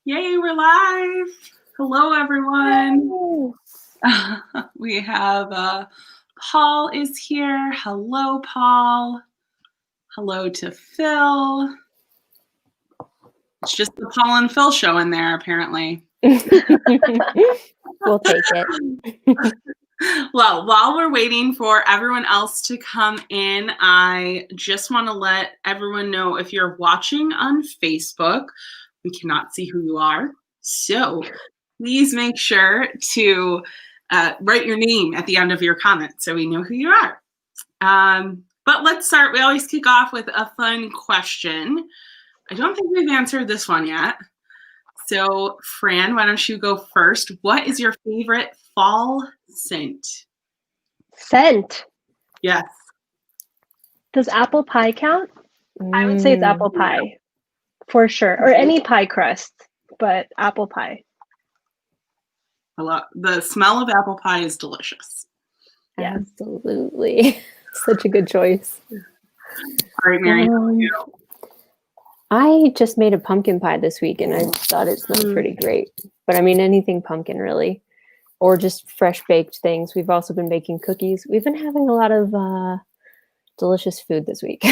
Yay, we're live. Hello, everyone. We have Paul is here. Hello, Paul. Hello to Phil. It's just the Paul and Phil show in there, apparently. We'll take it. Well, while we're waiting for everyone else to come in, I just want to let everyone know if you're watching on Facebook, we cannot see who you are. So please make sure to write your name at the end of your comment so we know who you are. But let's start. We always kick off with a fun question. I don't think we've answered this one yet. So, Fran, why don't you go first? What is your favorite fall scent? Scent. Yes. Does apple pie count? I would say it's apple pie for sure, or any pie crust, but apple pie. The smell of apple pie is delicious. Yeah. Absolutely. Such a good choice. All right, Mary. I just made a pumpkin pie this week and I thought it smelled pretty great. But I mean, anything pumpkin really, or just fresh baked things. We've also been baking cookies. We've been having a lot of delicious food this week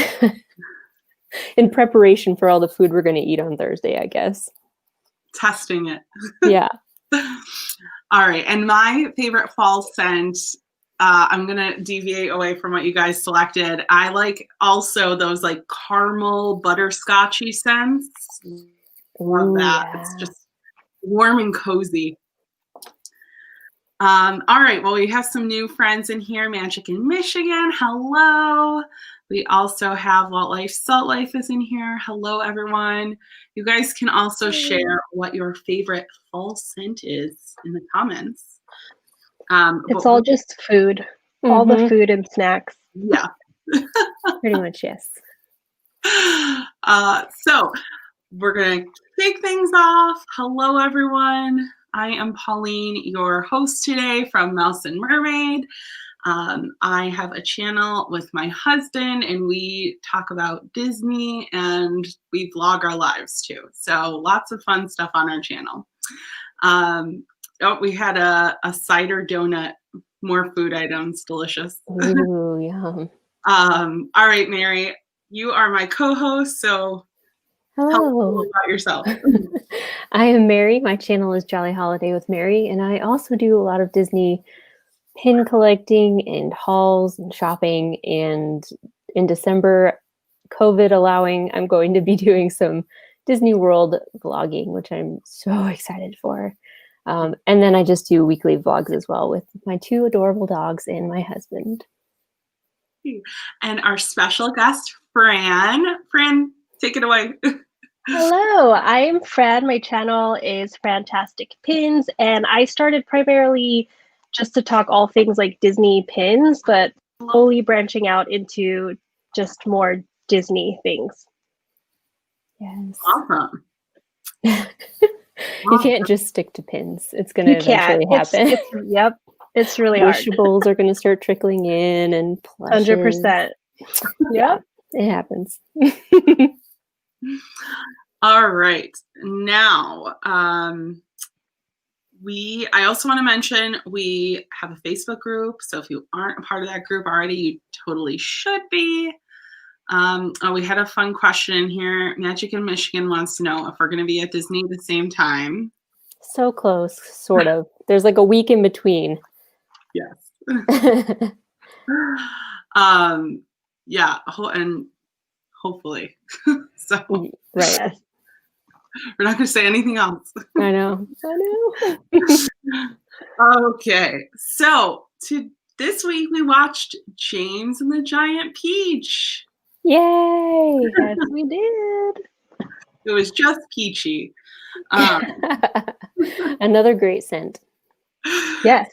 in preparation for all the food we're going to eat on Thursday, I guess. Testing it. Yeah. All right. And my favorite fall scent, I'm going to deviate away from what you guys selected. I like also those like caramel butterscotchy scents. Love that. Yeah. It's just warm and cozy. All right. Well, we have some new friends in here. Magic in Michigan. Hello. We also have Walt Life Salt Life is in here. Hello, everyone. You guys can also share what your favorite fall scent is in the comments. It's all just food. All the food and snacks. Yeah. Pretty much, yes. So we're going to kick things off. Hello, everyone. I am Pauline, your host today from Mouse and Mermaid. I have a channel with my husband and we talk about Disney and we vlog our lives too. So lots of fun stuff on our channel. We had a cider donut, more food items, delicious. Ooh, yum. All right, Mary, you are my co-host, so hello. Tell us a little about yourself. I am Mary. My channel is Jolly Holiday with Mary, and I also do a lot of Disney pin collecting and hauls and shopping. And in December, COVID allowing, I'm going to be doing some Disney World vlogging, which I'm so excited for. And then I just do weekly vlogs as well with my two adorable dogs and my husband. And our special guest, Fran. Fran, take it away. Hello, I'm Fran. My channel is Frantasticpins, and I started primarily just to talk all things like Disney pins, but slowly branching out into just more Disney things. Yes. Awesome. You can't just stick to pins. It's going to eventually happen. Yep. It's really hard. Wishables are going to start trickling in and plushes. 100%. Yeah, it happens. All right. Now, I also want to mention we have a Facebook group. So if you aren't a part of that group already, you totally should be. We had a fun question in here. Magic in Michigan wants to know if we're going to be at Disney at the same time. So close, sort of. There's like a week in between. Yes. Yeah, and hopefully. So right. We're not going to say anything else. I know. Okay, so this week we watched James and the Giant Peach. Yay! Yes, we did. It was just peachy. Another great scent. Yes.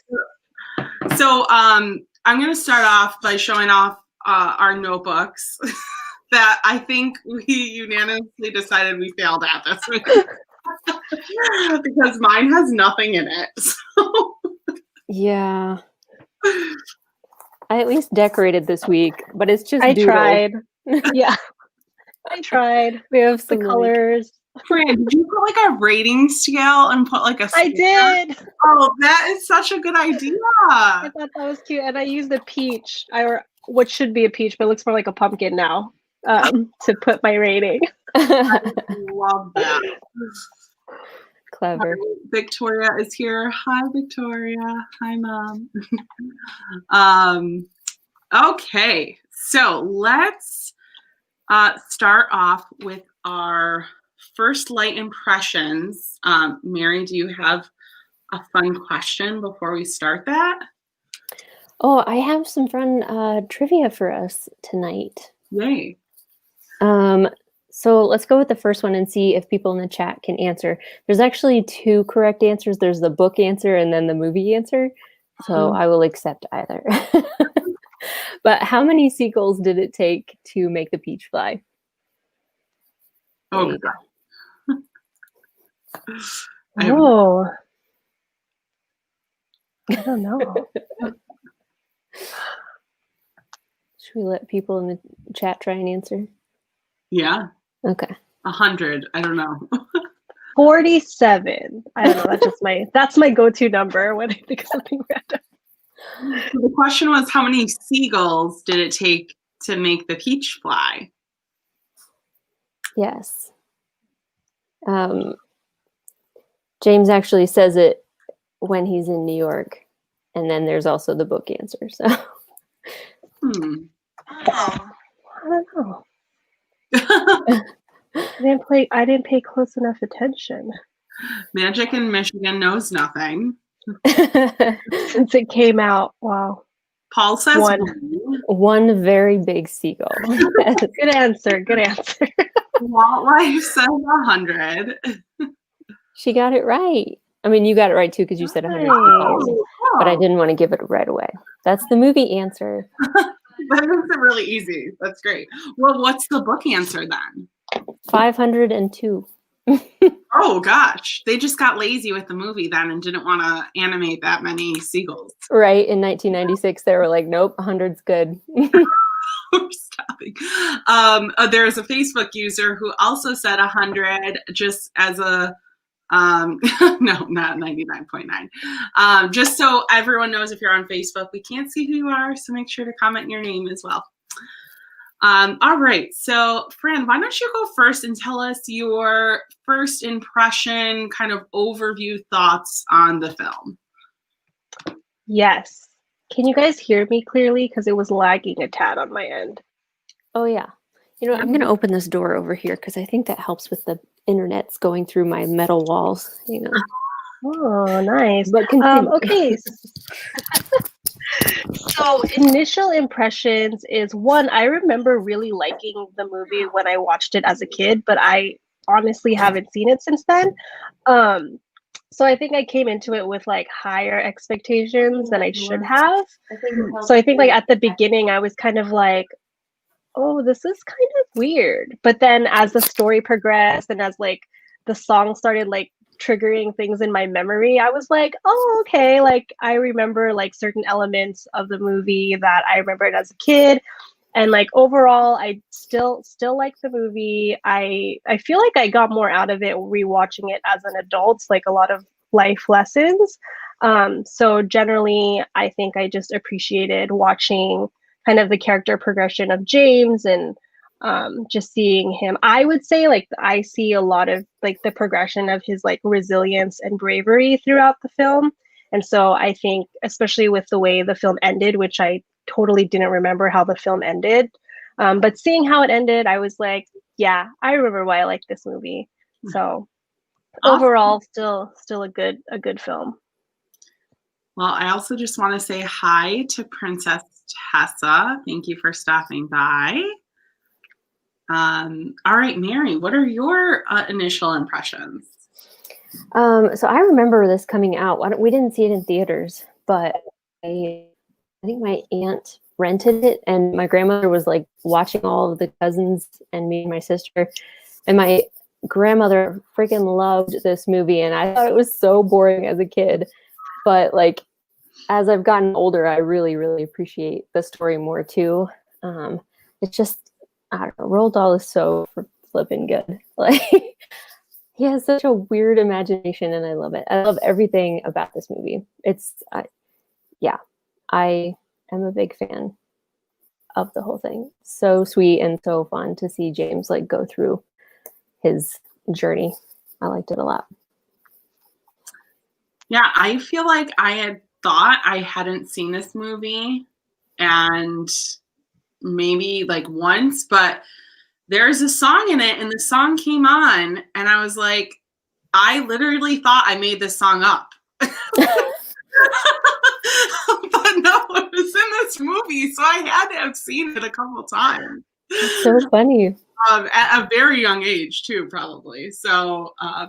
So I'm going to start off by showing off our notebooks that I think we unanimously decided we failed at this week. Because mine has nothing in it. So. Yeah. I at least decorated this week, but it's just I doodle. tried. Yeah. I tried. We have the colors. Fran, did you put like a rating scale and put like a I did. Oh, that is such a good idea. I thought that was cute. And I used a peach, or what should be a peach, but it looks more like a pumpkin now, to put my rating. I love that. Clever. Victoria is here. Hi, Victoria. Hi, Mom. Okay, so let's start off with our first light impressions. Mary, do you have a fun question before we start that? Oh, I have some fun trivia for us tonight. Yay. So let's go with the first one and see if people in the chat can answer. There's actually 2 correct answers. There's the book answer and then the movie answer. So I will accept either. But how many seagulls did it take to make the peach fly? Oh, God. Oh, I don't know. Should we let people in the chat try and answer? Yeah. Okay. 100. I don't know. 47. I don't know. That's my go-to number when I think of something random. So the question was, how many seagulls did it take to make the peach fly? Yes. James actually says it when he's in New York, and then there's also the book answer. So. I don't know. I didn't pay close enough attention. Magic in Michigan knows nothing. Since it came out. Wow. Paul says one very big seagull. Good answer. Good answer. Wildlife says 100. She got it right. I mean, you got it right too because you said 100 seagulls, but I didn't want to give it right away. That's the movie answer. That makes it really easy. That's great. Well, what's the book answer then? 502. Oh gosh, they just got lazy with the movie then and didn't want to animate that many seagulls. Right, in 1996, they were like, nope, 100's good. We're stopping. There's a Facebook user who also said 100, just as a no, not 99.9. Just so everyone knows, if you're on Facebook, we can't see who you are, so make sure to comment your name as well. All right, so Fran, why don't you go first and tell us your first impression, kind of overview thoughts on the film? Yes. Can you guys hear me clearly? Because it was lagging a tad on my end. Oh, yeah. You know, I'm going to open this door over here because I think that helps with the internet's going through my metal walls. You know. Oh, nice. But okay. So initial impressions is one, I remember really liking the movie when I watched it as a kid, but I honestly haven't seen it since then. So I think I came into it with like higher expectations than I should have. So I think like at the beginning I was kind of like, oh, this is kind of weird. But then as the story progressed and as like the song started like triggering things in my memory, I was like, oh, okay, like I remember like certain elements of the movie that I remembered as a kid, and like overall I still like the movie. I feel like I got more out of it rewatching it as an adult, like a lot of life lessons. So generally I think I just appreciated watching kind of the character progression of James and just seeing him. I would say like I see a lot of like the progression of his like resilience and bravery throughout the film. And so I think especially with the way the film ended, which I totally didn't remember how the film ended, but seeing how it ended, I was like, yeah, I remember why I like this movie. So awesome. Overall still a good film. Well, I also just want to say hi to Princess Tessa. Thank you for stopping by. All right, Mary, what are your initial impressions? So I remember this coming out. We didn't see it in theaters, but I think my aunt rented it, and my grandmother was like watching all of the cousins and me and my sister, and my grandmother freaking loved this movie, and I thought it was so boring as a kid. But like as I've gotten older, I really, really appreciate the story more too. It's just, I don't know, Roald Dahl is so flipping good. Like, He has such a weird imagination, and I love it. I love everything about this movie. Yeah, I am a big fan of the whole thing. So sweet and so fun to see James like go through his journey. I liked it a lot. Yeah, I feel like I had thought I hadn't seen this movie and maybe like once, but there's a song in it and the song came on and I was like, I literally thought I made this song up. But no, it was in this movie, so I had to have seen it a couple times. It's so funny. At a very young age too, probably. So I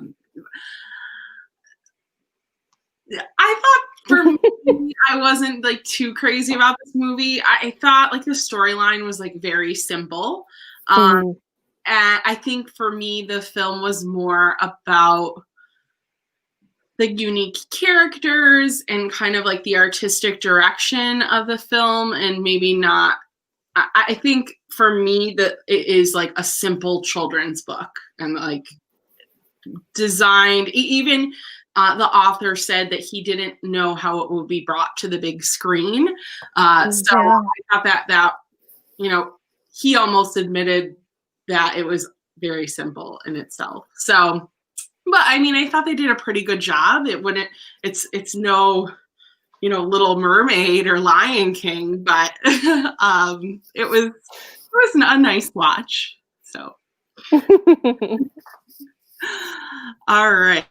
thought for me, I wasn't like too crazy about this movie. I thought like the storyline was like very simple. And I think for me, the film was more about the unique characters and kind of like the artistic direction of the film, and maybe not. I think for me that it is like a simple children's book and like designed. Even the author said that he didn't know how it would be brought to the big screen. So I thought that he almost admitted that it was very simple in itself. So, but I mean, I thought they did a pretty good job. It's no, Little Mermaid or Lion King, but it was a nice watch. So, all right.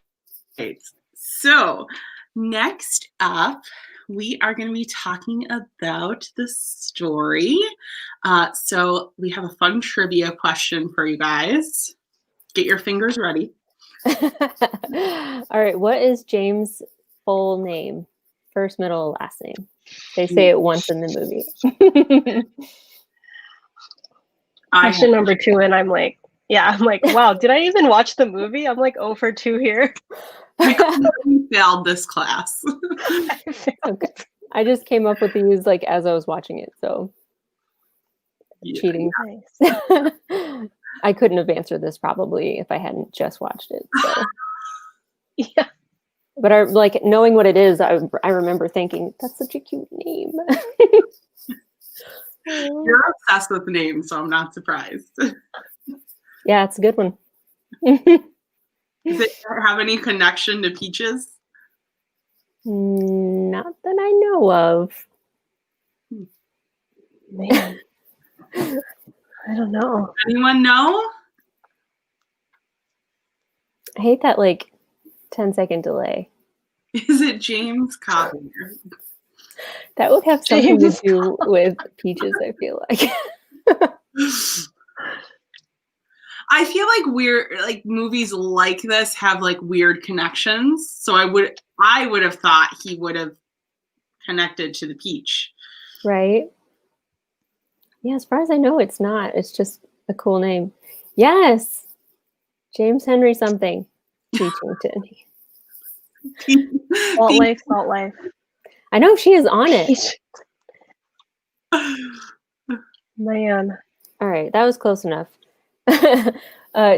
So next up, we are going to be talking about the story. So we have a fun trivia question for you guys. Get your fingers ready. All right. What is James' full name? First, middle, last name. They say it once in the movie. Question number 2, and I'm like, wow, did I even watch the movie? I'm like 0 for 2 here. We failed this class. Okay. I just came up with these like as I was watching it, so cheating. Nice. I couldn't have answered this probably if I hadn't just watched it. So. Yeah. But like knowing what it is, I remember thinking that's such a cute name. You're obsessed with names, so I'm not surprised. Yeah, it's a good one. Does it have any connection to Peaches? Not that I know of. Man. I don't know. Anyone know? I hate that like 10-second delay. Is it James Cotton? That would have something to do with Peaches, I feel like. I feel like movies like this have like weird connections. So I would have thought he would have connected to the peach. Right? Yeah, as far as I know, it's not. It's just a cool name. Yes! James Henry something. Peachington. Salt Life. I know she is on it. Man. All right, that was close enough.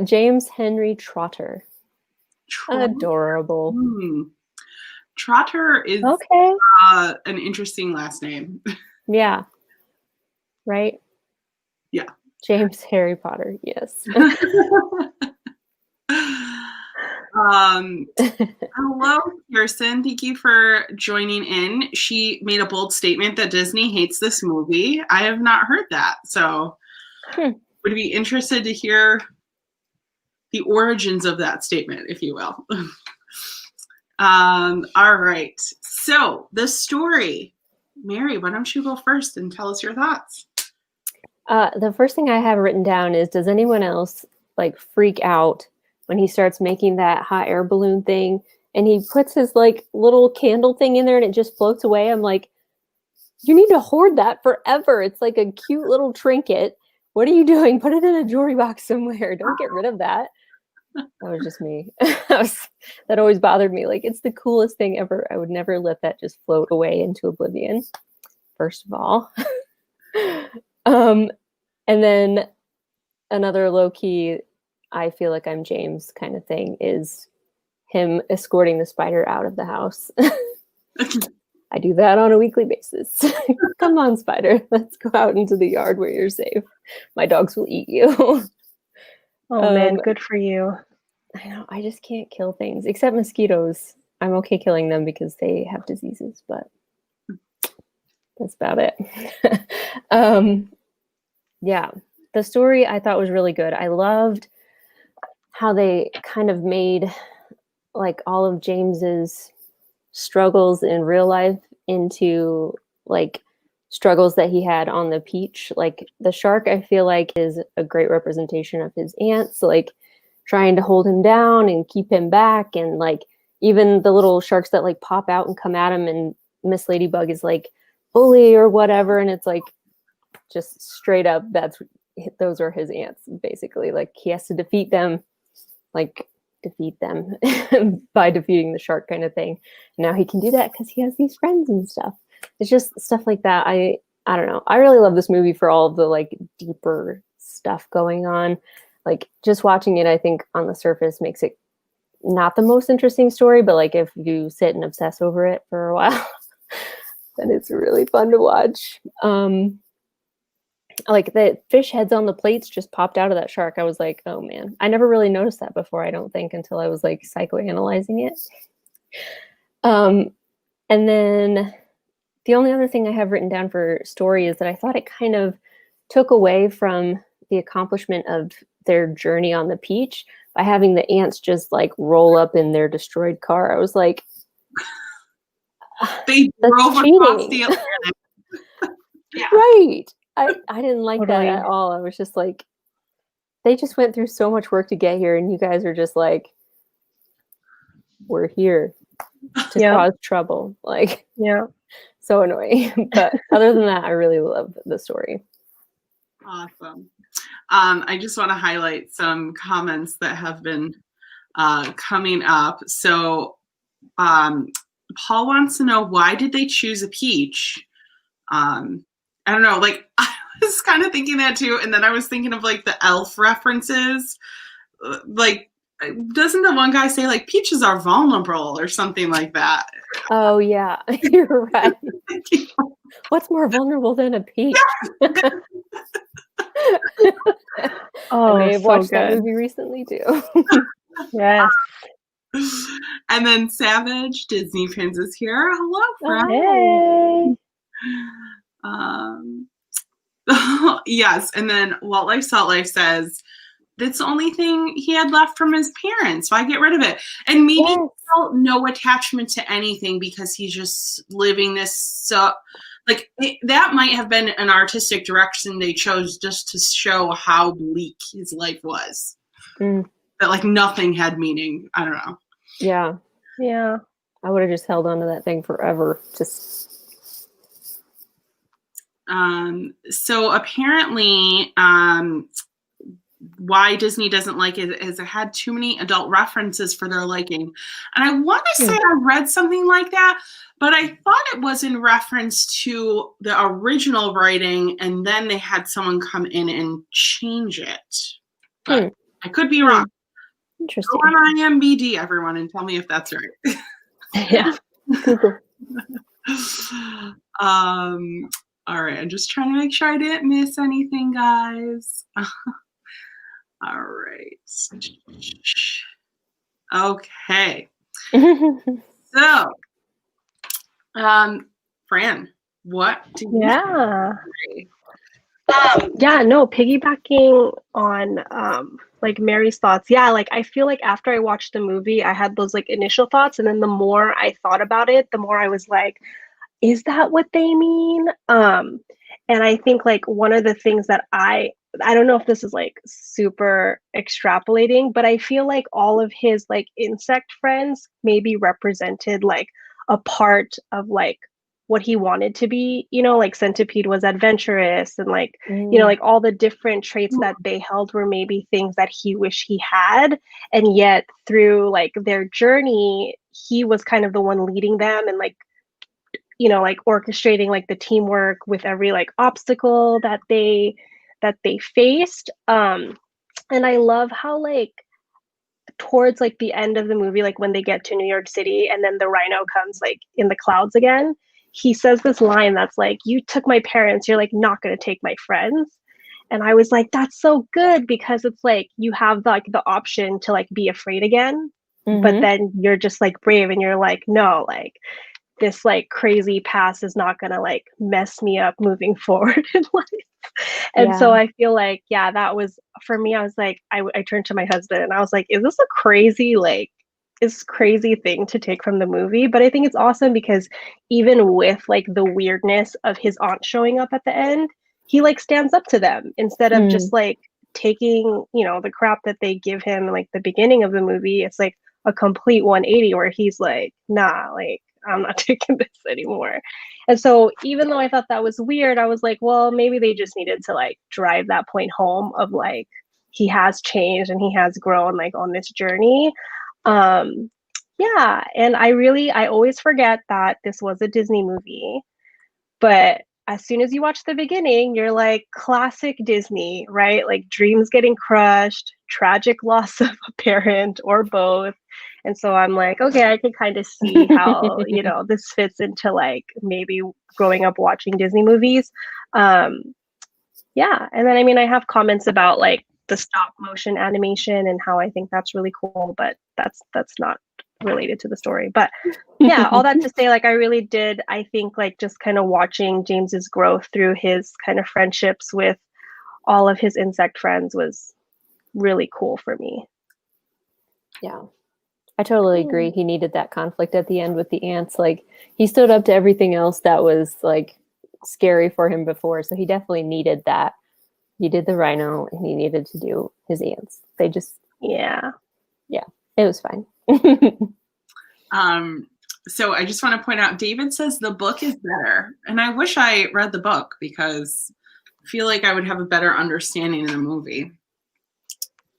James Henry Trotter. Adorable. Trotter is okay. An interesting last name. Yeah. Right? Yeah. James Harry Potter, yes. Hello, Kirsten. Thank you for joining in. She made a bold statement that Disney hates this movie. I have not heard that, so would be interested to hear the origins of that statement, if you will. All right. So the story. Mary, why don't you go first and tell us your thoughts? The first thing I have written down is, does anyone else like freak out when he starts making that hot air balloon thing and he puts his like little candle thing in there and it just floats away? I'm like, you need to hoard that forever. It's like a cute little trinket. What are you doing? Put it in a jewelry box somewhere. Don't get rid of that. That was just me. That always bothered me. Like, it's the coolest thing ever. I would never let that just float away into oblivion, first of all. And then another low-key I feel like I'm James kind of thing is him escorting the spider out of the house. I do that on a weekly basis. Come on, spider, let's go out into the yard where you're safe. My dogs will eat you. Oh man, good for you. I know, I just can't kill things except mosquitoes. I'm okay killing them because they have diseases, but that's about it. Yeah, the story I thought was really good. I loved how they kind of made like all of James's struggles in real life into like struggles that he had on the beach. Like the shark, I feel like is a great representation of his aunts, like trying to hold him down and keep him back. And like even the little sharks that like pop out and come at him, and Miss Ladybug is like bully or whatever. And it's like just straight up, those are his aunts basically. Like he has to defeat them by defeating the shark kind of thing. Now he can do that because he has these friends and stuff. It's just stuff like that. I don't know. I really love this movie for all of the like deeper stuff going on. Like just watching it, I think on the surface makes it not the most interesting story, but like if you sit and obsess over it for a while, then it's really fun to watch. Like the fish heads on the plates just popped out of that shark. I was like, oh man, I never really noticed that before, I don't think, until I was like psychoanalyzing it. And then the only other thing I have written down for story is that I thought it kind of took away from the accomplishment of their journey on the beach by having the ants just like roll up in their destroyed car. I was like, they drove across the Atlantic. Yeah. Right. I didn't like that at all. I was just like, they just went through so much work to get here, and you guys are just like, we're here to cause trouble. Like, yeah, so annoying. But other than that, I really love the story. Awesome. I just want to highlight some comments that have been coming up. So Paul wants to know, why did they choose a peach? I don't know, like I was kind of thinking that too, and then I was thinking of like the elf references. Like, doesn't the one guy say like peaches are vulnerable or something like that? Oh yeah, you're right. What's more vulnerable than a peach? Oh, I may have watched that movie recently too. Yes. And then Savage Disney Pins is here. Hello, Fran. Hey. Yes, and then Walt Life Salt Life says that's the only thing he had left from his parents. Why get rid of it? And maybe he felt no attachment to anything because he's just living this. So, like that might have been an artistic direction they chose just to show how bleak his life was. That like nothing had meaning. I don't know. Yeah. Yeah. I would have just held on to that thing forever. Just. So apparently, why Disney doesn't like it is it had too many adult references for their liking. And I want to say I read something like that, but I thought it was in reference to the original writing, and then they had someone come in and change it. But I could be wrong. Interesting. Go on IMDb, everyone, and tell me if that's right. Yeah. All right, I'm just trying to make sure I didn't miss anything, guys. All right. Okay. So, Fran, what do you say? Yeah, no, piggybacking on like Mary's thoughts. Yeah, like I feel like after I watched the movie, I had those like initial thoughts, and then the more I thought about it, the more I was like, is that what they mean? And I think like one of the things that I don't know if this is like super extrapolating, but I feel like all of his like insect friends maybe represented like a part of like what he wanted to be, you know, like Centipede was adventurous, and like, you know, like all the different traits that they held were maybe things that he wished he had. And yet through like their journey, he was kind of the one leading them and like, you know, like orchestrating like the teamwork with every like obstacle that they faced. And I love how like towards like the end of the movie, like when they get to New York City and then the rhino comes like in the clouds again, he says this line that's like, "You took my parents, you're like not gonna take my friends." And I was like, that's so good because it's like you have like the option to like be afraid again, but Mm-hmm. then you're just like brave and you're like, no, like this like crazy past is not gonna like mess me up moving forward in life. And Yeah. so I feel like, yeah, that was for me. I was like, I turned to my husband and I was like, is this a crazy like is crazy thing to take from the movie? But I think it's awesome because even with like the weirdness of his aunt showing up at the end, he like stands up to them instead of just Mm. like taking, you know, the crap that they give him in, like the beginning of the movie. It's like a complete 180 where he's like, nah, like I'm not taking this anymore. And so even though I thought that was weird, I was like, well, maybe they just needed to like drive that point home of like he has changed and he has grown like on this journey. Um yeah, and I always forget that this was a Disney movie, but as soon as you watch the beginning, you're like classic Disney, right? Like dreams getting crushed, tragic loss of a parent or both. And so I'm like, okay, I can kind of see how, you know, this fits into like maybe growing up watching Disney movies. Um, yeah. And then, I mean, I have comments about like the stop motion animation and how I think that's really cool, but that's not related to the story. But yeah, all that to say, like, I really did, I think, like, just kind of watching James's growth through his kind of friendships with all of his insect friends was really cool for me. Yeah. I totally agree. He needed that conflict at the end with the ants. Like he stood up to everything else that was like scary for him before. So he definitely needed that. He did the rhino and he needed to do his ants. They just, Yeah. yeah, it was fine. So I just want to point out, David says the book is better. And I wish I read the book because I feel like I would have a better understanding of the movie.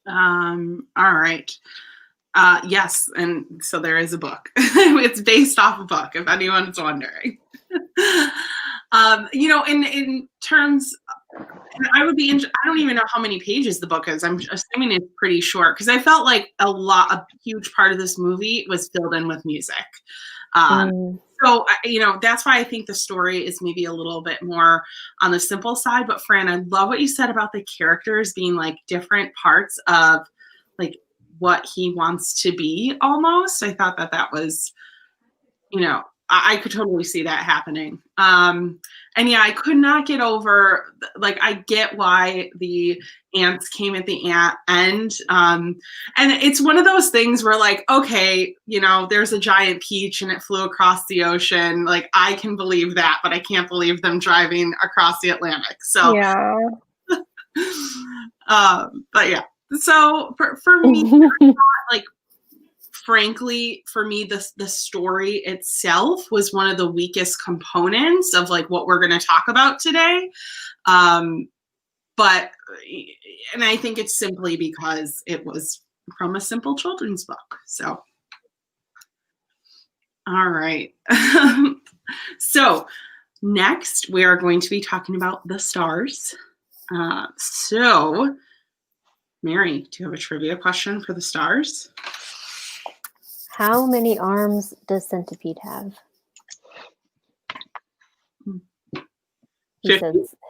All right. Yes, and so there is a book. It's based off a book, if anyone's wondering. You know, in terms, I would be. I don't even know how many pages the book is. I'm assuming it's pretty short because I felt like a huge part of this movie was filled in with music. So, you know, that's why I think the story is maybe a little bit more on the simple side. But Fran, I love what you said about the characters being like different parts of like what he wants to be almost. I thought that was, you know, I could totally see that happening. And yeah, I could not get over, like, I get why the ants came at the end. And it's one of those things where like, okay, you know, there's a giant peach and it flew across the ocean. Like I can believe that, but I can't believe them driving across the Atlantic. So, Yeah. but yeah, so for me, like, frankly, for me, the story itself was one of the weakest components of like what we're going to talk about today. But, and I think it's simply because it was from a simple children's book. So, all right. So next we are going to be talking about the stars. So Mary, do you have a trivia question for the stars? How many arms does Centipede have? He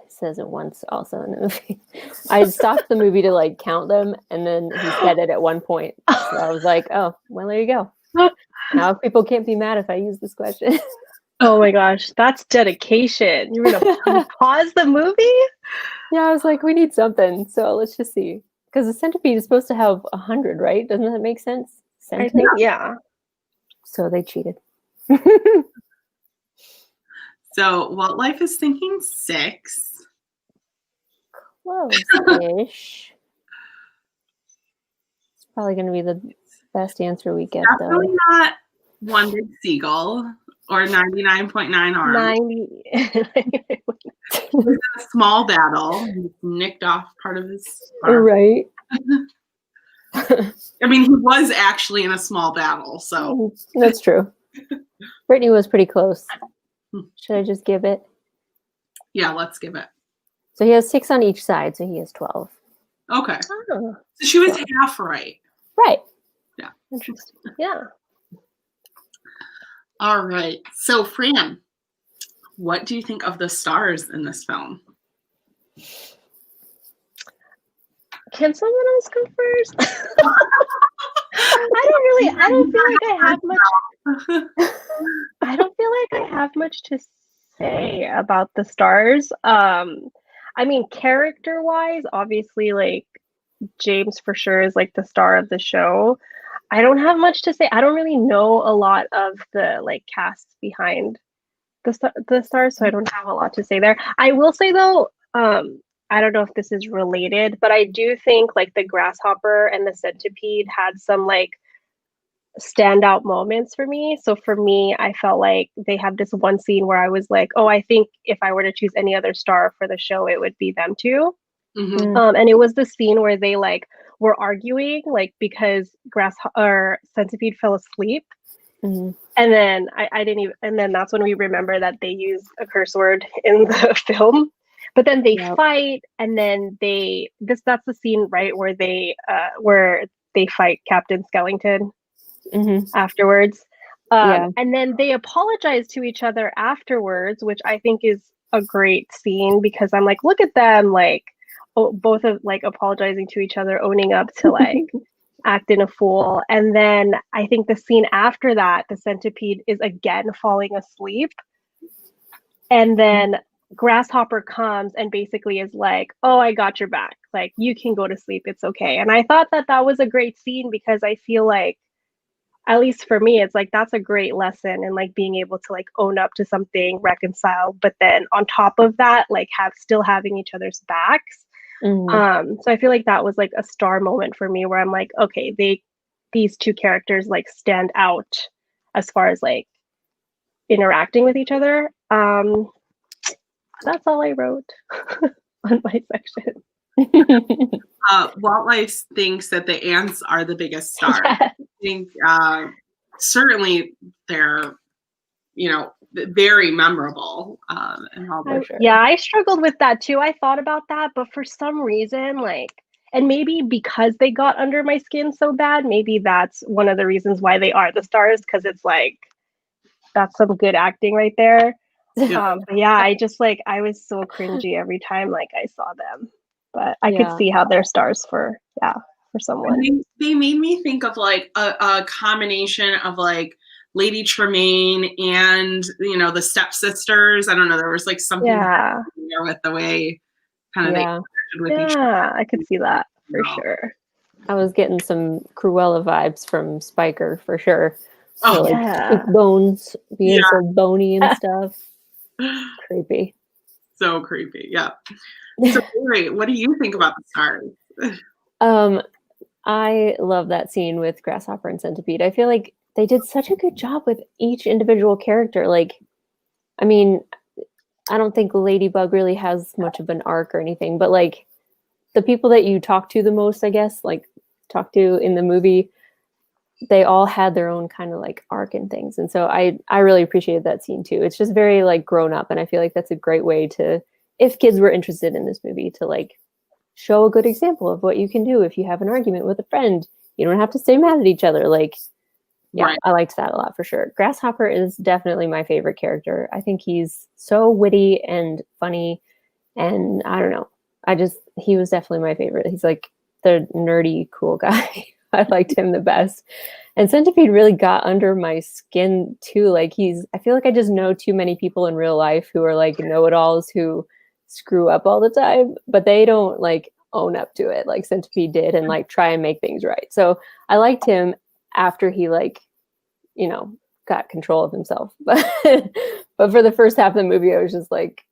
says it once also in the movie. I stopped the movie to like count them, and then he said it at one point. So I was like, oh, well, there you go. Now people can't be mad if I use this question. Oh my gosh, that's dedication. You're gonna pause the movie? Yeah, I was like, we need something. So let's just see. Because the centipede is supposed to have 100, right? Doesn't that make sense? I think, yeah. So they cheated. So Walt Life is thinking 6. Close-ish. It's probably going to be the best answer we get, Definitely though. not One Big Seagull or 99.9 arms. 90. He was in a small battle. He nicked off part of his arm. Right. I mean, he was actually in a small battle, so. That's true. Brittany was pretty close. Should I just give it? Yeah, let's give it. So he has 6 on each side, so he has 12. Okay. Oh, So she was half right. Right. Yeah. interesting. Yeah. All right. So, Fran, what do you think of the stars in this film? Can someone else go first? I don't feel like I have much. I don't feel like I have much to say about the stars. I mean, character-wise, obviously, like James for sure is like the star of the show. I don't have much to say. I don't really know a lot of the like casts behind the stars, so I don't have a lot to say there. I will say though, I don't know if this is related, but I do think like the grasshopper and the centipede had some like standout moments for me. So for me, I felt like they had this one scene where I was like, oh, I think if I were to choose any other star for the show, it would be them two. Mm-hmm. And it was the scene where they like were arguing, like because grass or centipede fell asleep. Mm-hmm. And then I didn't even, and then that's when we remember that they used a curse word in the film. But then they fight, and then that's the scene right where they fight Captain Skellington afterwards. And then they apologize to each other afterwards, which I think is a great scene because I'm like, look at them, like both of like apologizing to each other, owning up to like acting a fool. And then I think the scene after that, the centipede is again falling asleep. And then Grasshopper comes and basically is like, oh, I got your back. Like, you can go to sleep. It's okay. And I thought that that was a great scene because I feel like, at least for me, it's like that's a great lesson in like being able to like own up to something, reconcile, but then on top of that, like still having each other's backs. So I feel like that was like a star moment for me where I'm like, okay, these two characters like stand out as far as like interacting with each other. That's all I wrote on my section. Walt Life thinks that the ants are the biggest star. Yes. I think certainly they're, very memorable. And all that. Sure. Yeah, I struggled with that too. I thought about that, but for some reason, like, and maybe because they got under my skin so bad, maybe that's one of the reasons why they are the stars, because it's like, that's some good acting right there. But yeah, I was so cringy every time like I saw them. But I could see how they're stars for someone. They made me think of like a combination of like Lady Tremaine and the stepsisters. I don't know. There was like something there with the way kind of they interacted with each other. Yeah, I could see that for sure. I was getting some Cruella vibes from Spiker for sure. Oh, like bones being so bony and stuff. Creepy. So creepy. Yeah. So great. What do you think about the stars? I love that scene with Grasshopper and Centipede. I feel like they did such a good job with each individual character. Like, I mean, I don't think Ladybug really has much of an arc or anything, but like the people that you talk to the most, I guess, like talk to in the movie, they all had their own kind of like arc and things. And so I really appreciated that scene too. It's just very like grown up. And I feel like that's a great way to, if kids were interested in this movie, to like show a good example of what you can do if you have an argument with a friend. You don't have to stay mad at each other. Like, yeah, I liked that a lot for sure. Grasshopper is definitely my favorite character. I think he's so witty and funny. And I don't know. He was definitely my favorite. He's like the nerdy, cool guy. I liked him the best. And Centipede really got under my skin too. Like I feel like I just know too many people in real life who are like know-it-alls who screw up all the time, but they don't like own up to it like Centipede did and like try and make things right. So I liked him after he like, got control of himself. But for the first half of the movie, I was just like,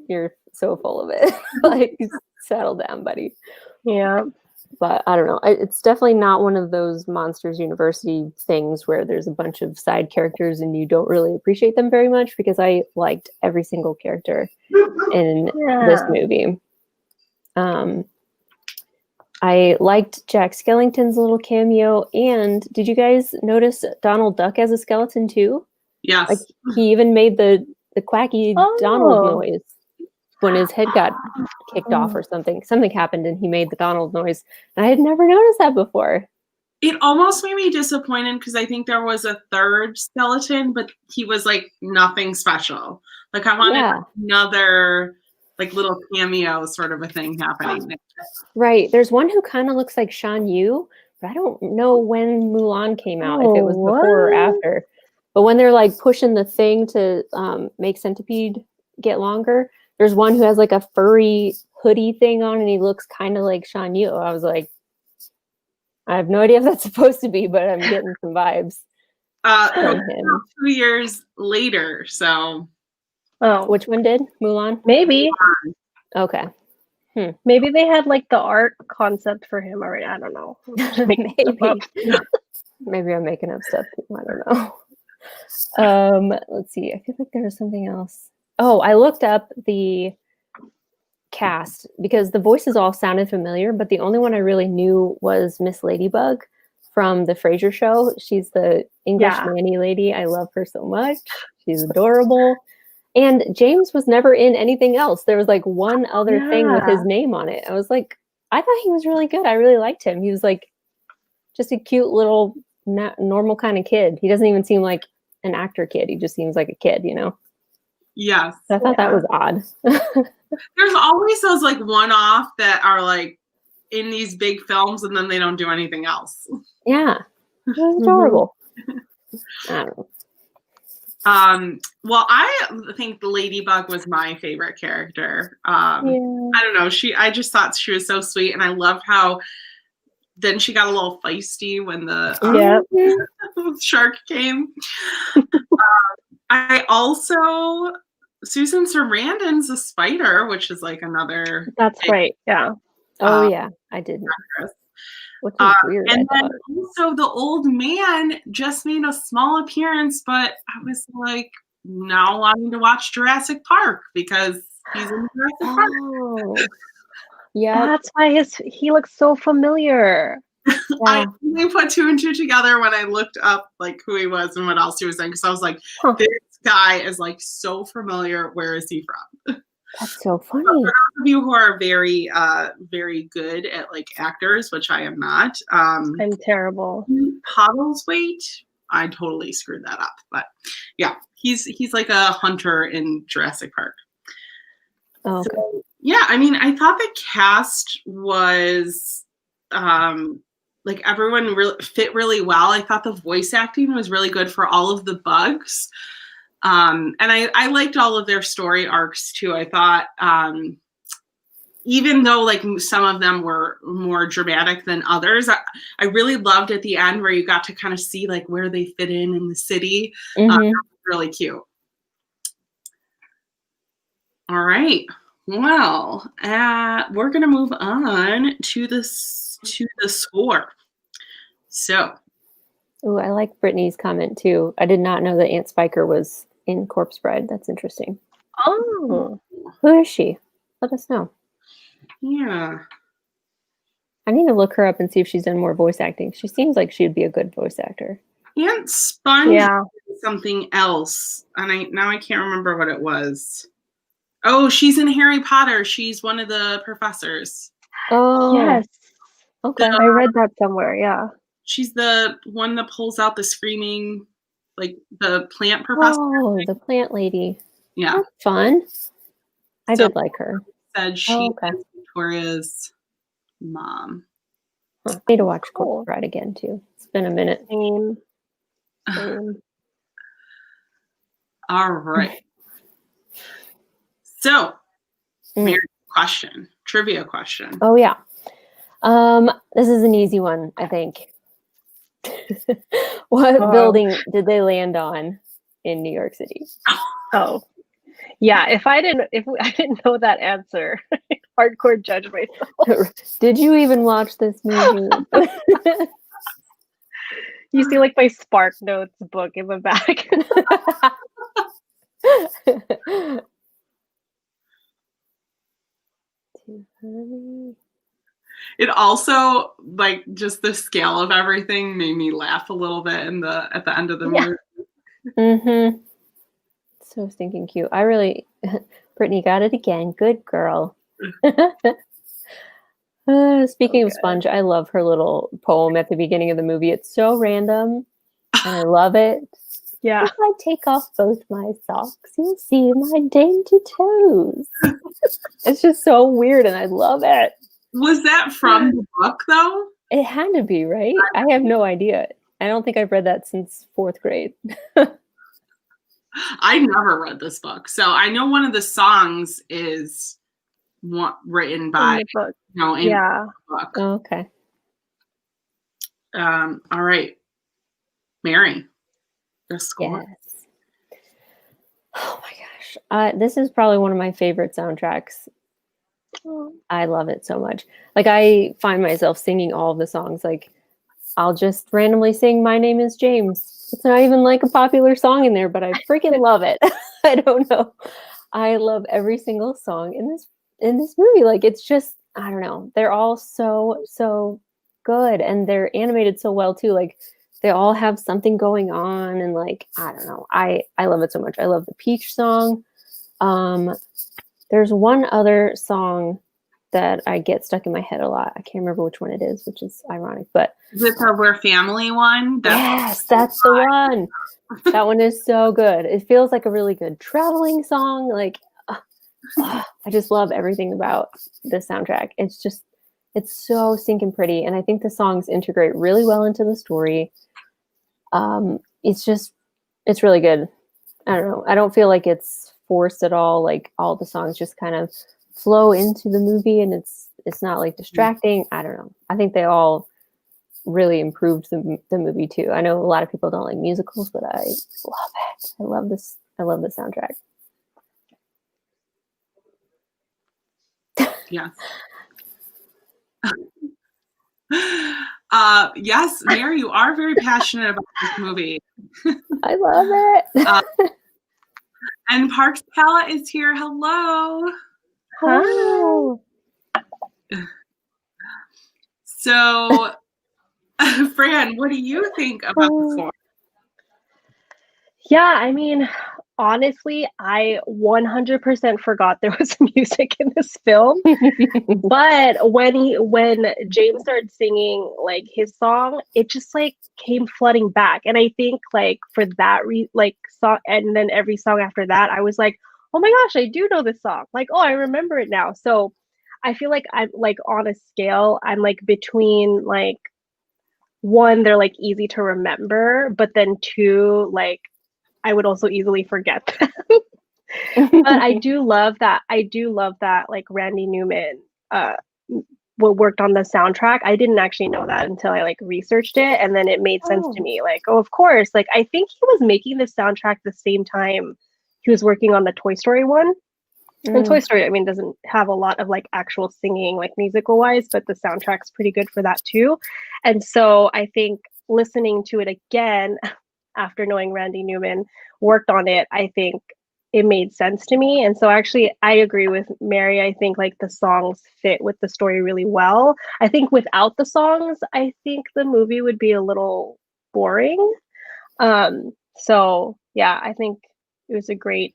you're so full of it. Like, settle down, buddy. Yeah. But I don't know. It's definitely not one of those Monsters University things where there's a bunch of side characters and you don't really appreciate them very much, because I liked every single character in this movie. I liked Jack Skellington's little cameo. And did you guys notice Donald Duck as a skeleton too? Yes. Like he even made the quacky Donald noise. when his head got kicked off or something. Something happened and he made the Donald noise. And I had never noticed that before. It almost made me disappointed because I think there was a third skeleton, but he was like nothing special. Like I wanted another like little cameo sort of a thing happening. Right. There's one who kind of looks like Shan Yu, but I don't know when Mulan came out, if it was before or after. But when they're like pushing the thing to make Centipede get longer, there's one who has like a furry hoodie thing on and he looks kind of like Shan Yu. I was like, I have no idea if that's supposed to be, but I'm getting some vibes. 2 years later, so. Oh, which one did? Mulan? Maybe. Okay. Maybe they had like the art concept for him already. I don't know. Maybe I'm making up stuff. I don't know. Let's see. I feel like there was something else. Oh, I looked up the cast because the voices all sounded familiar, but the only one I really knew was Miss Ladybug from the Frasier show. She's the English nanny lady. I love her so much. She's adorable. And James was never in anything else. There was like one other thing with his name on it. I was like, I thought he was really good. I really liked him. He was like just a cute little normal kind of kid. He doesn't even seem like an actor kid. He just seems like a kid, you know? Yes. So I thought that was odd. There's always those like one-off that are like in these big films and then they don't do anything else. Yeah. It was adorable. I don't know. Well, I think the Ladybug was my favorite character. I don't know. I just thought she was so sweet, and I loved how then she got a little feisty when the shark came. I also Susan Sarandon's a spider, which is like another. That's right. Yeah. Oh yeah, I didn't. Which is weird. And then also the old man just made a small appearance, but I was like now wanting to watch Jurassic Park because he's in Jurassic Park. Yeah, that's why he looks so familiar. I only put 2 and 2 together when I looked up like who he was and what else he was in because I was like, this guy is like so familiar. Where is he from? That's so funny. For those of you who are very, very good at like actors, which I am not. I'm terrible. Postlethwaite, I totally screwed that up, but yeah, he's like a hunter in Jurassic Park. Oh, okay. So, yeah, I mean, I thought the cast was like everyone really fit really well. I thought the voice acting was really good for all of the bugs. And I liked all of their story arcs too. I thought, even though like some of them were more dramatic than others, I really loved at the end where you got to kind of see like where they fit in the city. That was really cute. All right. Well, we're going to move on to the score. So. Oh, I like Brittany's comment too. I did not know that Aunt Spiker was in Corpse Bride. That's interesting. Oh. Who is she? Let us know. Yeah. I need to look her up and see if she's done more voice acting. She seems like she'd be a good voice actor. Aunt Sponge did something else. And I can't remember what it was. Oh, she's in Harry Potter. She's one of the professors. Oh. Yes. Okay. I read that somewhere, yeah. She's the one that pulls out the screaming, like the plant professor. Oh, the plant lady. Yeah. That's fun. I did like her. Said she is Victoria's mom. I need to watch Corpse Bride again too. It's been a minute. Same. All right. So, Mary, trivia question. Oh yeah. This is an easy one, I think. What building did they land on in New York City? Oh, yeah. If I didn't know that answer, hardcore judge myself. Did you even watch this movie? You see, like my Spark Notes book in the back. It also, like, just the scale of everything made me laugh a little bit at the end of the movie. Mm-hmm. So stinking cute. I really, Brittany got it again. Good girl. Speaking of Sponge, I love her little poem at the beginning of the movie. It's so random, and I love it. Yeah. If I take off both my socks, you'll see my dainty toes. It's just so weird, and I love it. Was that from the book, though? It had to be, right? I have no idea. I don't think I've read that since 4th grade. I never read this book, so I know one of the songs is written by, In the book. in Yeah. the book. Oh, okay. All right, Mary, the score. Yes. Oh my gosh. This is probably one of my favorite soundtracks. I love it so much. Like, I find myself singing all of the songs. Like, I'll just randomly sing My Name is James. It's not even like a popular song in there, but I freaking love it. I don't know. I love every single song in this movie. Like, it's just, I don't know. They're all so good, and they're animated so well too. Like, they all have something going on, and like, I don't know. I love it so much. I love the Peach song. There's one other song that I get stuck in my head a lot. I can't remember which one it is, which is ironic, but Is it the We're Family one? yes, that's the one. That one is so good. It feels like a really good traveling song. Like, I just love everything about this soundtrack. It's so stinking pretty, and I think the songs integrate really well into the story. It's really good. I don't know. I don't feel like it's forced at all. Like, all the songs just kind of flow into the movie, and it's not like distracting. I don't know. I think they all really improved the movie too. I know a lot of people don't like musicals, but I love it. I love this. I love the soundtrack. Yes. Yes, Mary, you are very passionate about this movie. I love it. And Parks Palette is here. Hello. Hello. So, Fran, what do you think about the song? Yeah, I mean, honestly, I 100% forgot there was music in this film. But when James started singing like his song, it just like came flooding back. And I think like for that song, and then every song after that, I was like, oh my gosh, I do know this song. Like, oh, I remember it now. So I feel like I'm like on a scale, I'm like between like, one, they're like easy to remember, but then two, like I would also easily forget them. But I do love that. Like Randy Newman worked on the soundtrack. I didn't actually know that until I like researched it, and then it made sense to me. Like, oh, of course. Like, I think he was making this soundtrack the same time he was working on the Toy Story one. And Toy Story, I mean, doesn't have a lot of like actual singing, like musical wise, but the soundtrack's pretty good for that too. And so I think listening to it again after knowing Randy Newman worked on it, I think it made sense to me. And so actually I agree with Mary. I think like the songs fit with the story really well. I think without the songs, I think the movie would be a little boring. So yeah, I think it was a great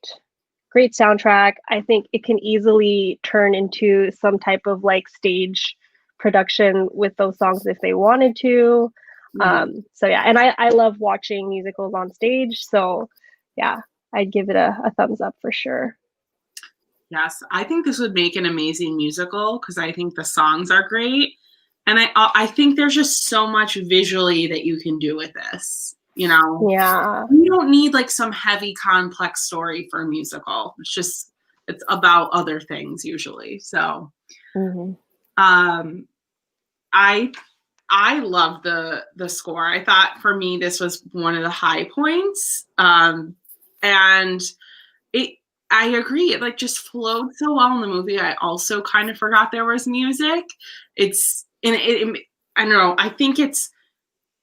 soundtrack. I think it can easily turn into some type of like stage production with those songs if they wanted to. So yeah, and I love watching musicals on stage. So yeah, I'd give it a thumbs up for sure. Yes, I think this would make an amazing musical because I think the songs are great. And I think there's just so much visually that you can do with this. You know, Yeah, you don't need like some heavy complex story for a musical. It's about other things usually. So I love the score. I thought for me this was one of the high points. And I agree. It like just flowed so well in the movie. I also kind of forgot there was music. I don't know. I think it's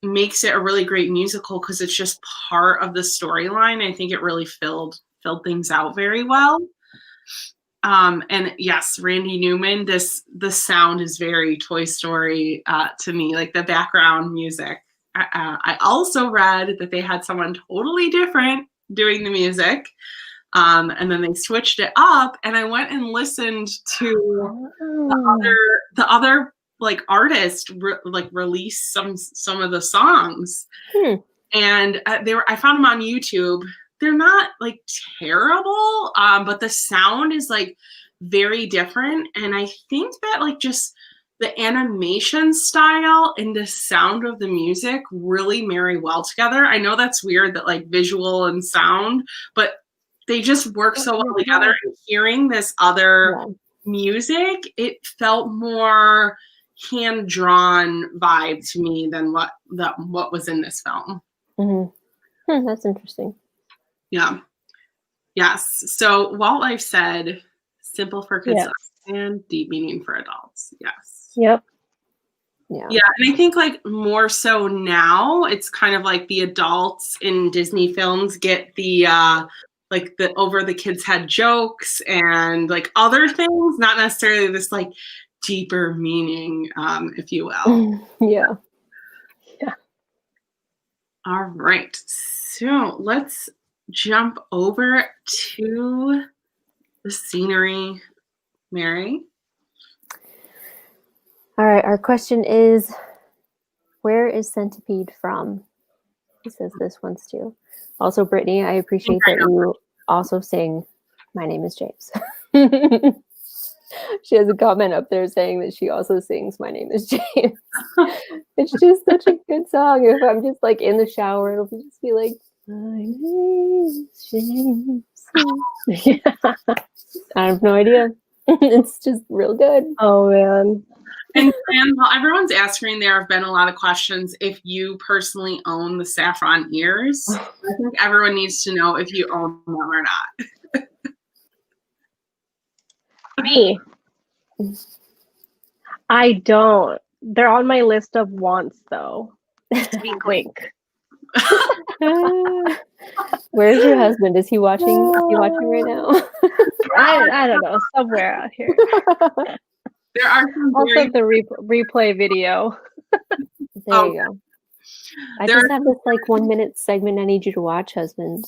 makes it a really great musical because it's just part of the storyline. I think it really filled things out very well. And yes, Randy Newman, the sound is very Toy Story to me, like the background music. I also read that they had someone totally different doing the music. And then they switched it up, and I went and listened to the other like artist release some of the songs. And I found them on YouTube. They're not like terrible, but the sound is like very different. And I think that like just the animation style and the sound of the music really marry well together. I know that's weird that like visual and sound, but they just work so well together. And hearing this other music, it felt more hand-drawn vibe to me than what was in this film. That's interesting. Yeah. Yes. So Wildlife said simple for kids and deep meaning for adults. Yes. Yep. Yeah. And I think like more so now, it's kind of like the adults in Disney films get the like the over the kids' head jokes and like other things, not necessarily this like deeper meaning, if you will. Yeah. All right. So let's jump over to the scenery, Mary. All right. Our question is, where is Centipede from? He says this once too. Also, Brittany, I appreciate that you also sing My Name is James. She has a comment up there saying that she also sings My Name is James. It's just such a good song. If I'm just like in the shower, it'll just be like, My name is James. I have no idea. It's just real good. Oh, man. And while everyone's answering, there have been a lot of questions if you personally own the saffron ears. I think everyone needs to know if you own them or not. Me. I don't. They're on my list of wants, though. Wink, wink. Where's your husband? Is he watching? Is he watching right now? I don't know. Somewhere out here. There are some also the replay video. There you go. I just have this like 1 minute segment I need you to watch, husband.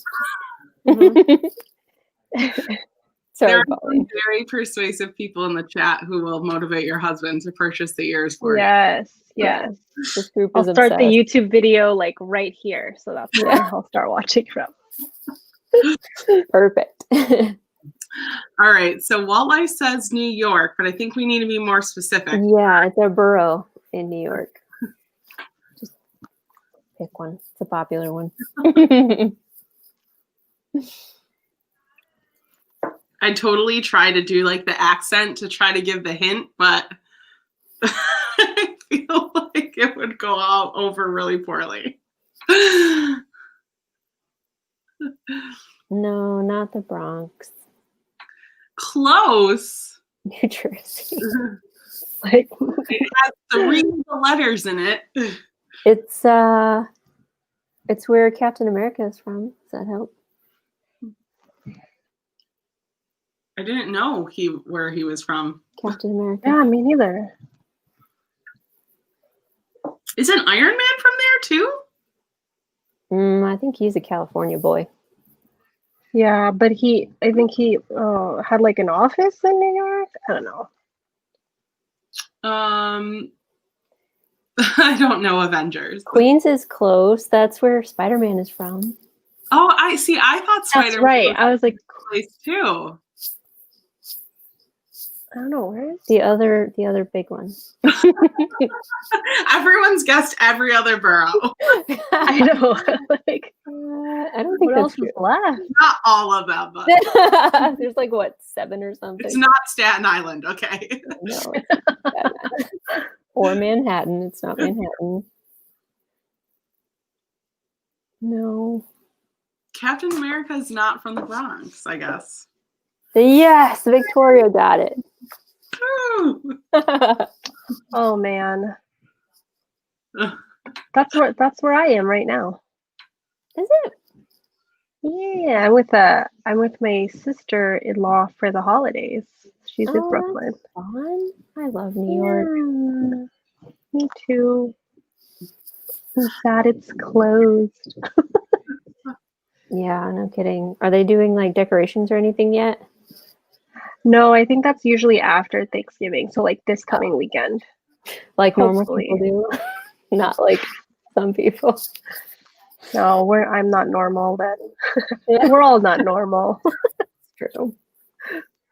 Sorry, there are some very persuasive people in the chat who will motivate your husband to purchase the ears for you. Yes. This group I'll is start obsessed. the YouTube video like right here, so that's where I'll start watching from. Perfect. All right. So Wildlife says New York, but I think we need to be more specific. Yeah, it's a borough in New York. Just pick one. It's a popular one. I totally try to do like the accent to try to give the hint, but I feel like it would go all over really poorly. No, not the Bronx. Close. New Jersey. Like, it has 3 letters in it. It's where Captain America is from. Does that help? I didn't know where he was from. Captain America. yeah, me neither. Isn't Iron Man from there too? I think he's a California boy. Yeah, but I think he had like an office in New York. I don't know. I don't know Avengers. Queens is close. That's where Spider-Man is from. Oh, I see. I thought Spider-Man. That's right. I was like, place too. I don't know where is the other big one. Everyone's guessed every other borough. I know. Like, I don't think what that's else true. is left? Not all of them, but There's like what, 7 or something. it's not Staten Island, okay? No, it's not Staten Island. Or Manhattan. It's not Manhattan. No. Captain America is not from the Bronx, I guess. Yes, Victoria got it. Oh man, that's where I am right now. Is it? Yeah, I'm with my sister-in-law for the holidays. She's in Brooklyn. Fun. I love New York. Yeah, me too. I'm sad it's closed. Yeah, no kidding. Are they doing like decorations or anything yet? No, I think that's usually after Thanksgiving. So like this coming weekend, Like normal people hopefully. do, not like some people. No, I'm not normal then. Yeah, We're all not normal. true.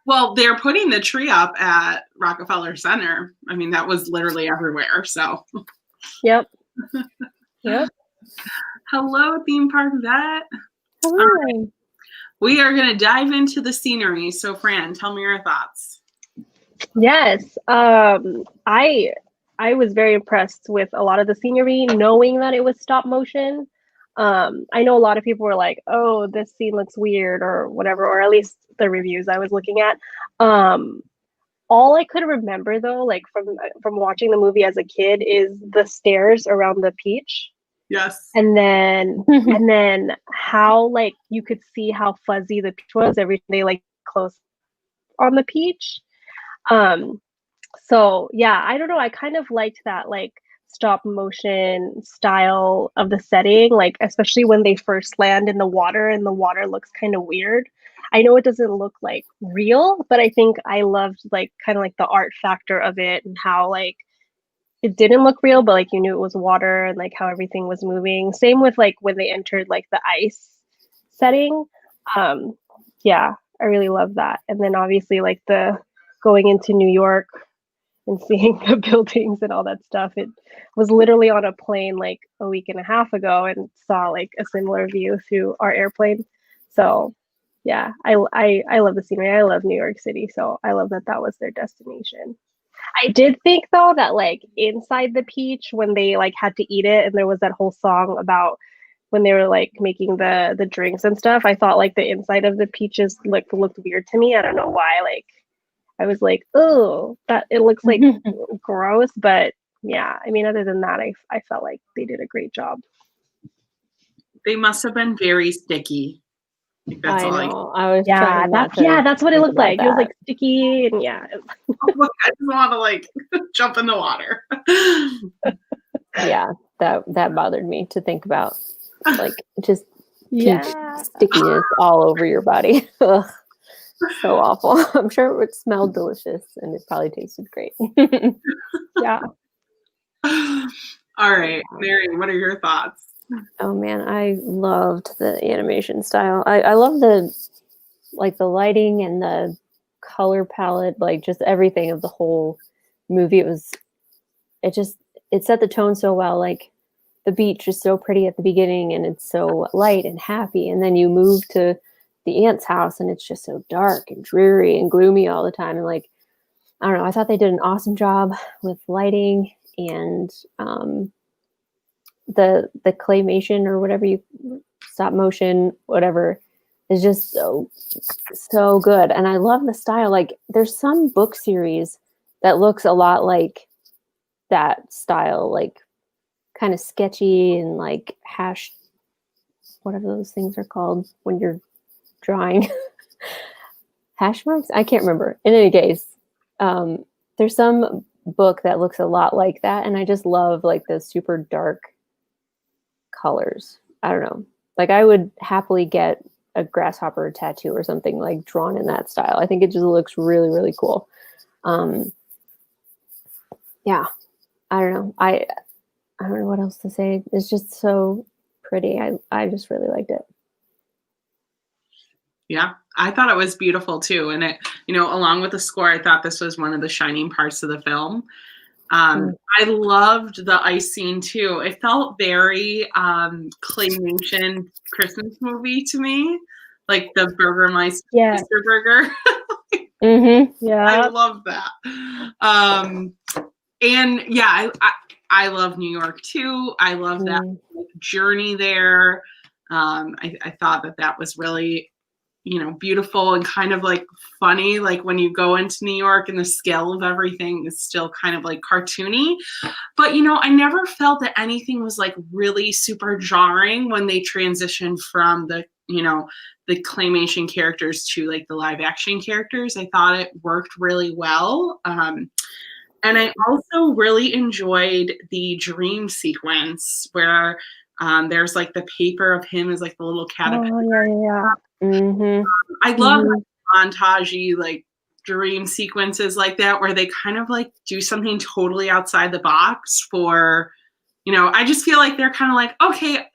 Well, they're putting the tree up at Rockefeller Center. I mean, that was literally everywhere. So, Yep. Yep. hello, theme park vet. All Hello. right. We are going to dive into the scenery. So, Fran, tell me your thoughts. Yes. I was very impressed with a lot of the scenery, knowing that it was stop motion. I know a lot of people were like, "Oh, this scene looks weird," or whatever, or at least the reviews I was looking at. All I could remember though, like from watching the movie as a kid, is the stairs around the peach, Yes. and then how like you could see how fuzzy the peach was every time they like close on the peach. Um, so yeah, I don't know. I kind of liked that like stop motion style of the setting, like especially when they first land in the water and the water looks kind of weird. I know it doesn't look like real, but I think I loved like kind of like the art factor of it and how like it didn't look real, but like you knew it was water and like how everything was moving. Same with like when they entered like the ice setting. Um, yeah, I really love that. And then obviously like the going into New York and seeing the buildings and all that stuff. It was literally on a plane like a week and a half ago and saw like a similar view through our airplane. So yeah, I love the scenery. I love New York City, so I love that that was their destination. I did think though that like inside the peach when they like had to eat it and there was that whole song about when they were like making the drinks and stuff, I thought like the inside of the peaches looked weird to me. I don't know why. Like I was like, oh, that it looks like gross, but yeah, I mean, other than that, I felt like they did a great job. They must have been very sticky. That's I all know. I was Yeah, trying not to that's what it think looked about like. It was that. like sticky and yeah. I just want to like jump in the water. Yeah, that bothered me to think about. Like just peach Yeah. stickiness all over your body. Ugh, so awful. I'm sure it smelled delicious and it probably tasted great. Yeah. All right, Mary, what are your thoughts? Oh man, I loved the animation style. I love the like the lighting and the color palette, like just everything of the whole movie. It set the tone so well. Like the beach is so pretty at the beginning and it's so light and happy, and then you move to the aunt's house and it's just so dark and dreary and gloomy all the time. And like I don't know, I thought they did an awesome job with lighting and the claymation or whatever you stop motion whatever is just so good. And I love the style. Like there's some book series that looks a lot like that style, like kind of sketchy and like hash, whatever those things are called when you're drawing. Hash marks, I can't remember. In any case, there's some book that looks a lot like that, and I just love like the super dark colors. I don't know, like I would happily get a grasshopper tattoo or something like drawn in that style. I think it just looks really, really cool. Yeah, I don't know. I don't know what else to say. It's just so pretty. I just really liked it. Yeah, I thought it was beautiful too. And it, along with the score, I thought this was one of the shining parts of the film. I loved the ice scene too. It felt very claymation Christmas movie to me, like the Burgermeister burger. Mm-hmm. Yeah. I love that. And yeah, I love New York too. I love that journey there. I thought that was really, beautiful and kind of like funny. Like when you go into New York and the scale of everything is still kind of like cartoony. But, I never felt that anything was like really super jarring when they transitioned from the claymation characters to like the live action characters. I thought it worked really well. And I also really enjoyed the dream sequence where There's like the paper of him as like the little caterpillar. Oh, yeah. Mm-hmm. I love Mhm. montagey like dream sequences like that where they kind of like do something totally outside the box for, I just feel like they're kind of like, okay,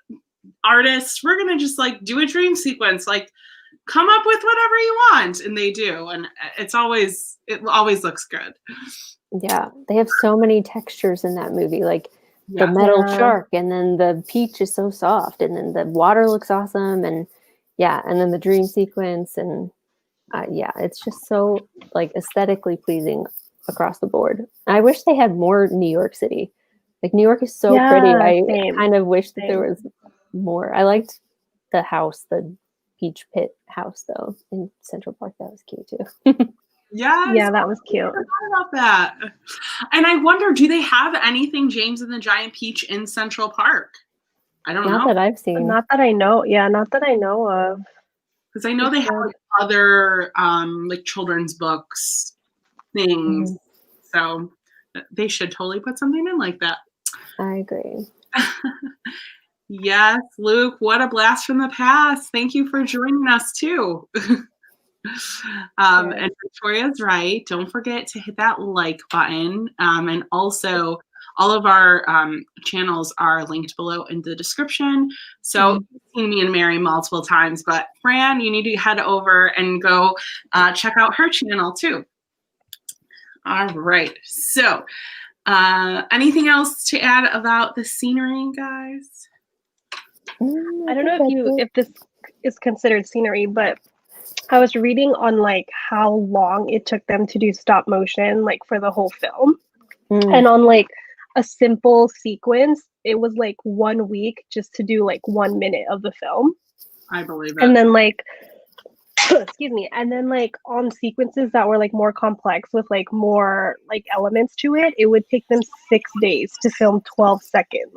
artists, we're gonna just like do a dream sequence, like come up with whatever you want, and they do, and it always looks good. Yeah, they have so many textures in that movie, like the Yeah. metal Yeah. shark, and then the peach is so soft, and then the water looks awesome, and yeah, and then the dream sequence, and yeah, it's just so like aesthetically pleasing across the board. I wish they had more New York City. Like New York is so pretty. Yeah, I same. kind of wish that there Same. was more. I liked the house, the peach pit house though in Central Park. That was cute too. Yes. Yeah, that was cute. I forgot about that. And I wonder, do they have anything James and the Giant Peach in Central Park? I don't Not know. that I've seen. Not that I know. Yeah, not that I know of. Because I know they have like other like children's books things. Mhm. So they should totally put something in like that. I agree. Yes, Luke, what a blast from the past. Thank you for joining us too. And Victoria's right. Don't forget to hit that like button. And also, all of our channels are linked below in the description. So you've seen me and Mary multiple times, but Fran, you need to head over and go check out her channel too. All right. So anything else to add about the scenery, guys? I don't know if this is considered scenery, but I was reading on like how long it took them to do stop motion, like for the whole film. And on like a simple sequence, it was like 1 week just to do like 1 minute of the film. I believe it. And then like excuse me, and then like on sequences that were like more complex with like more like elements to it, it would take them 6 days to film 12 seconds.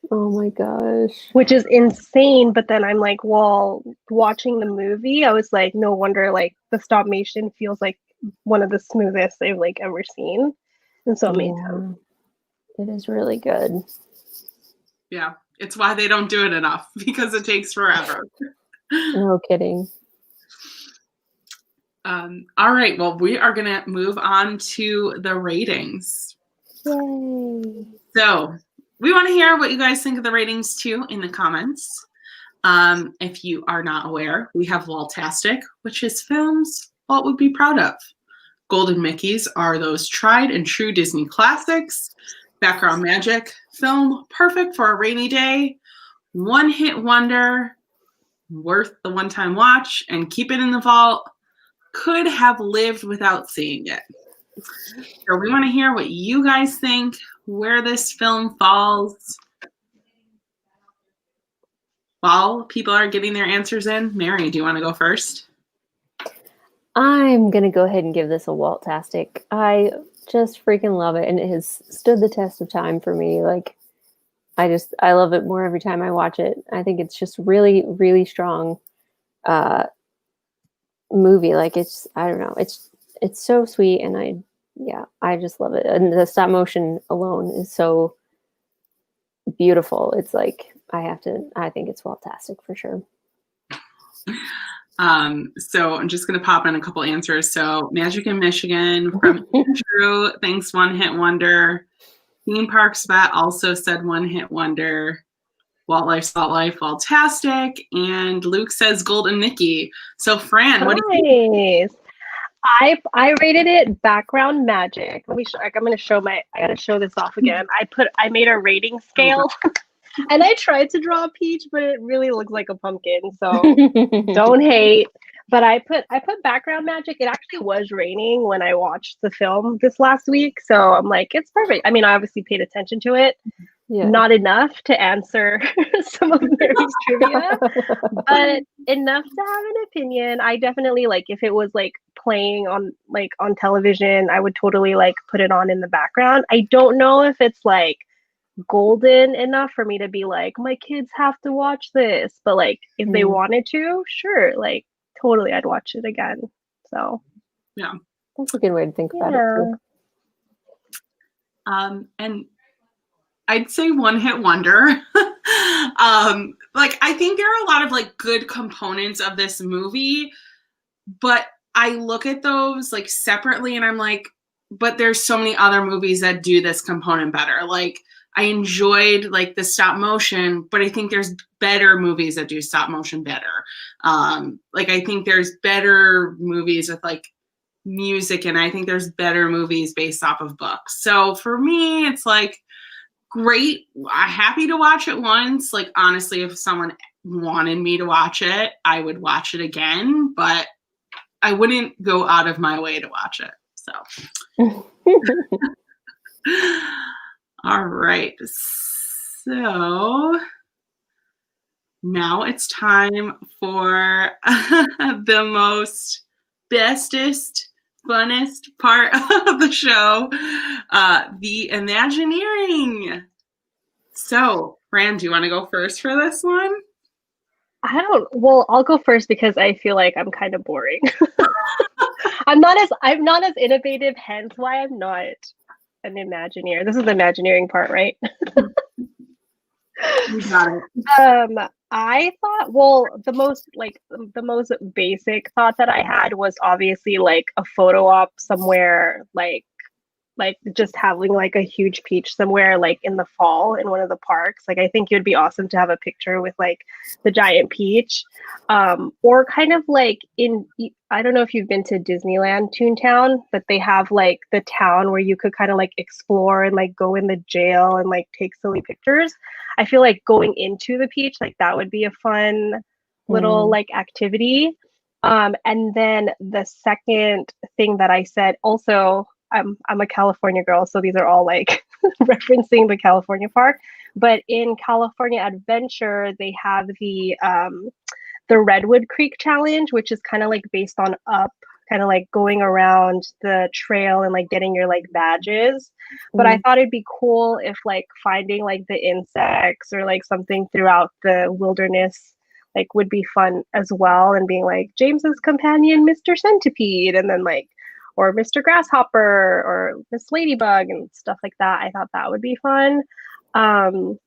Oh my gosh. Which is insane. But then I'm like, well, watching the movie, I was like, no wonder like the stop motion feels like one of the smoothest I've like ever seen. And so it made sense. It is really good. Yeah, it's why they don't do it enough, because it takes forever. No kidding. All right, well, we are going to move on to the ratings. Yay. So we want to hear what you guys think of the ratings too in the comments. If you are not aware, we have Waltastic, which is films Walt would be proud of. Golden Mickeys are those tried and true Disney classics. Background Magic, film perfect for a rainy day. One hit wonder, worth the one-time watch, and keep it in the vault. Could have lived without seeing it. So we want to hear what you guys think, where this film falls. While people are getting their answers in, Mary, do you want to go first? I'm going to go ahead and give this a Waltastic. I just freaking love it, and it has stood the test of time for me. Like, I love it more every time I watch it. I think it's just really, really strong movie. Like, I don't know, it's so sweet, and I just love it. And the stop motion alone is so beautiful. It's like, I think it's Waltastic for sure. So I'm just going to pop in a couple answers. So Magic in Michigan from Andrew, thanks, one hit wonder. Theme Parks Vet also said one hit wonder. Walt Life, Salt Life, Waltastic. And Luke says Golden Mickey. So Fran, what do you think? I rated it Background Magic. Let me show. I'm gonna show I gotta show this off again. I made a rating scale, and I tried to draw a peach, but it really looks like a pumpkin. So don't hate. But I put Background Magic. It actually was raining when I watched the film this last week, so I'm like, it's perfect. I mean, I obviously paid attention to it. Yeah. Not enough to answer some of Mary's trivia, but enough to have an opinion. I definitely like if it was like playing on television, I would totally like put it on in the background. I don't know if it's like golden enough for me to be like, my kids have to watch this, but like if they wanted to, sure, like totally I'd watch it again. So yeah, that's a good way to think about it too. And I'd say one hit wonder. Like I think there are a lot of like good components of this movie, but I look at those like separately and I'm like, but there's so many other movies that do this component better. Like I enjoyed like the stop motion, but I think there's better movies that do stop motion better. Like I think there's better movies with like music, and I think there's better movies based off of books. So for me, it's like great. I'm happy to watch it once. Like honestly, if someone wanted me to watch it, I would watch it again, but I wouldn't go out of my way to watch it. So all right. So now it's time for the most bestest, funnest part of the show, the Imagineering. So, Fran, do you want to go first for this one? Well, I'll go first because I feel like I'm kind of boring. I'm not as innovative, hence why I'm not an Imagineer. This is the Imagineering part, right? You got it. I thought, well, the most basic thought that I had was obviously like a photo op somewhere, like just having like a huge peach somewhere like in the fall in one of the parks. Like I think it would be awesome to have a picture with like the giant peach. Or kind of like I don't know if you've been to Disneyland Toontown, but they have like the town where you could kind of like explore and like go in the jail and like take silly pictures. I feel like going into the peach, like that would be a fun little like activity. And then the second thing that I said also, I'm a California girl, so these are all like referencing the California park. But in California Adventure, they have the Redwood Creek Challenge, which is kind of like based on Up, kind of like going around the trail and like getting your like badges. But I thought it'd be cool if like finding like the insects or like something throughout the wilderness like would be fun as well, and being like James's companion, Mr. Centipede, and then like or Mr. Grasshopper or Miss Ladybug and stuff like that. I thought that would be fun. And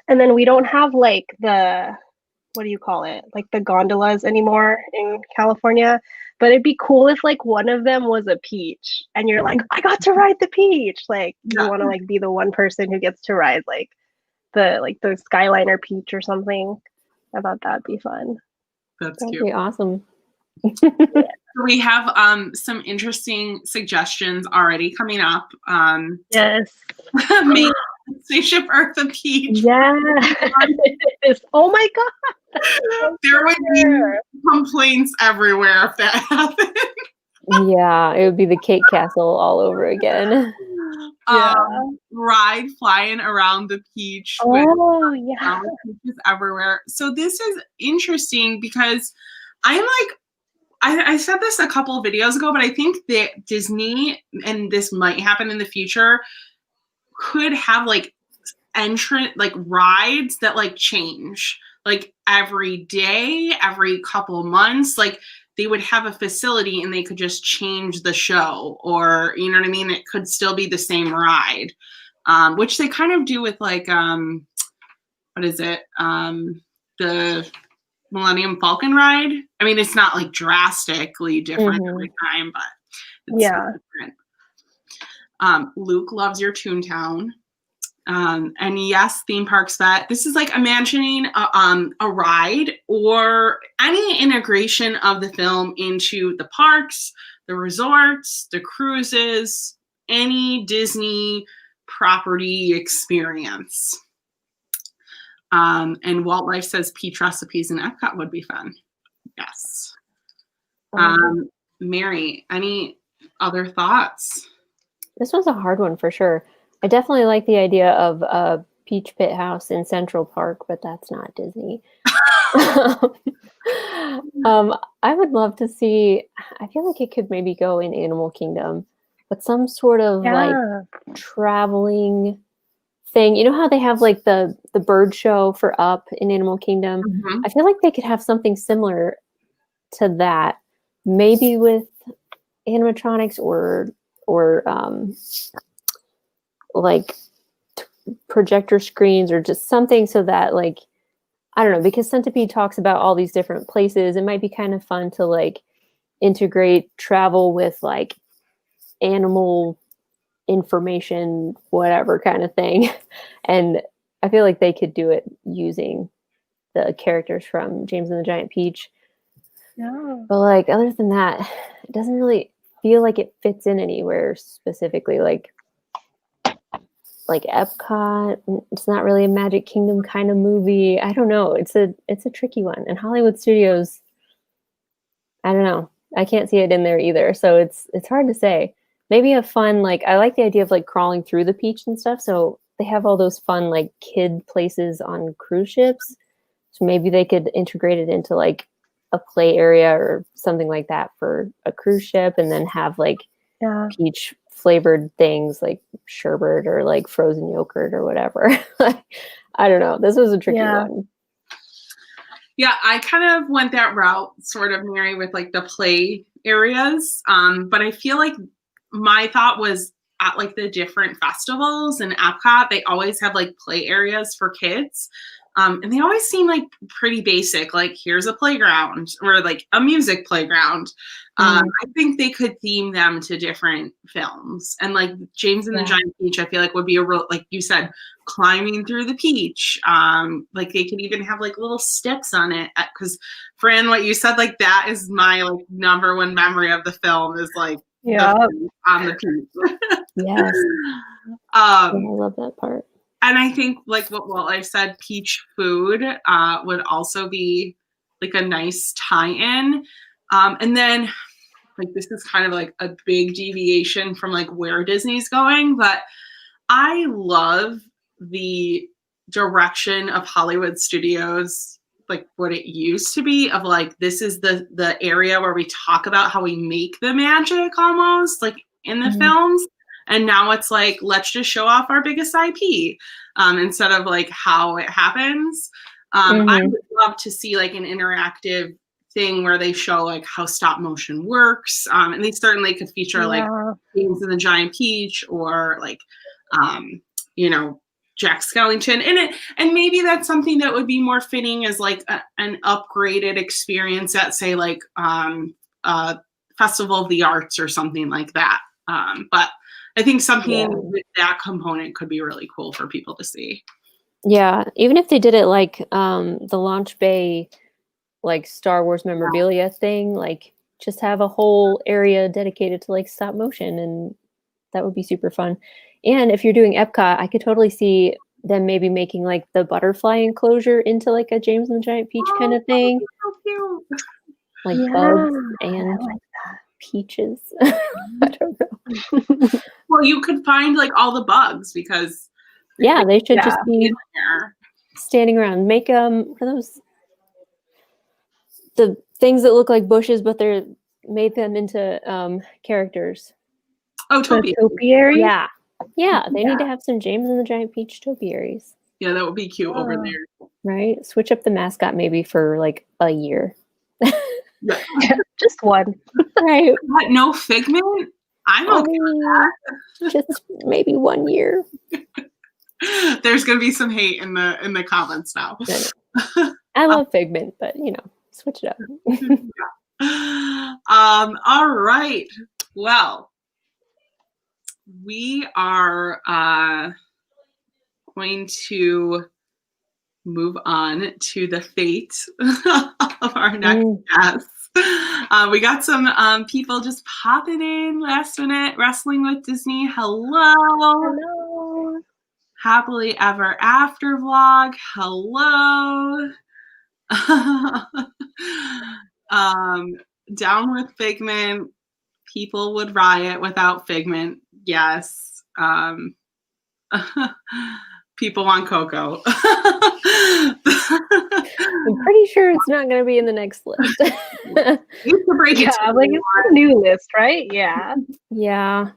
then we don't have like what do you call it? Like the gondolas anymore in California. But it'd be cool if like one of them was a peach and you're like, I got to ride the peach. Like you want to like be the one person who gets to ride like the Skyliner peach or something. I thought that'd be fun. That's That'd cute. be awesome. We have some interesting suggestions already coming up. Yes. Make Spaceship Earth a peach. Yeah. Oh my god. There would be complaints everywhere if that happened. Yeah, it would be the cake castle all over again. Ride flying around the peach with peaches everywhere. So this is interesting because I'm like, I said this a couple of videos ago, but I think that Disney, and this might happen in the future, could have like like rides that like change like every day, every couple months. Like they would have a facility and they could just change the show, or you know what I mean? It could still be the same ride, which they kind of do with like what is it? The Millennium Falcon ride. I mean, it's not like drastically different every time, but it's different. Luke loves your Toontown. And yes, theme parks that this is like imagining a ride or any integration of the film into the parks, the resorts, the cruises, any Disney property experience. And Walt Life says peach recipes in Epcot would be fun. Yes. Mary, any other thoughts? This was a hard one for sure. I definitely like the idea of a Peach Pit house in Central Park, but that's not Disney. I would love to see, I feel like it could maybe go in Animal Kingdom, but some sort of like traveling thing. You know how they have like the bird show for Up in Animal Kingdom? I feel like they could have something similar to that, maybe with animatronics or like projector screens or just something so that like, I don't know, because Centipede talks about all these different places. It might be kind of fun to like integrate travel with like animal information, whatever kind of thing. And I feel like they could do it using the characters from James and the Giant Peach. Yeah. But like other than that, it doesn't really feel like it fits in anywhere specifically. Like Epcot, it's not really a Magic Kingdom kind of movie. I don't know. It's a tricky one. And Hollywood Studios, I don't know. I can't see it in there either. So it's hard to say. Maybe a fun, like, I like the idea of like crawling through the Peach and stuff. So they have all those fun like kid places on cruise ships. So maybe they could integrate it into like a play area or something like that for a cruise ship, and then have like Peach flavored things like sherbet or like frozen yogurt or whatever. I don't know. This was a tricky one. Yeah, I kind of went that route, sort of, Mary, with like the play areas. But I feel like my thought was at like the different festivals in Epcot, they always have like play areas for kids. And they always seem like pretty basic, like here's a playground or like a music playground. I think they could theme them to different films. And like James and the Giant Peach, I feel like would be a real, like you said, climbing through the peach. Like they could even have like little steps on it. Because Fran, what you said, like that is my like number one memory of the film is like on the peach. Yes. I love that part. And I think like what I said, peach food would also be like a nice tie-in. And then like this is kind of like a big deviation from like where Disney's going, but I love the direction of Hollywood Studios, like what it used to be, of like this is the area where we talk about how we make the magic almost like in the films. And now it's like, let's just show off our biggest IP instead of like how it happens. I would love to see like an interactive thing where they show like how stop motion works. And they certainly could feature like James and the Giant Peach or like, you know, Jack Skellington in it. And maybe that's something that would be more fitting as like an upgraded experience at say like Festival of the Arts or something like that. But I think something with that component could be really cool for people to see. Yeah, even if they did it like the Launch Bay, like Star Wars memorabilia thing, like just have a whole area dedicated to like stop motion, and that would be super fun. And if you're doing Epcot, I could totally see them maybe making like the butterfly enclosure into like a James and the Giant Peach kind of thing. So cute. Like bugs and peaches. I don't know. Well, you could find like all the bugs because they should just be standing around. Make for those the things that look like bushes, but they're made them into characters. Oh, topiaries. Yeah. They need to have some James and the Giant Peach topiaries. Yeah, that would be cute over there. Right? Switch up the mascot maybe for like a year. Just one. Right. What, no Figment? I'm okay with that. Just maybe 1 year. There's gonna be some hate in the comments now. I love Figment, but you know, switch it up. All right. Well, we are going to move on to the fate of our next guest. We got some people just popping in last minute. Wrestling with Disney. Hello. Happily Ever After vlog. Hello. Down with Figment. People would riot without Figment. Yes. People want Coco. I'm pretty sure it's not going to be in the next list. Like it's a new list, right? Yeah. Yeah.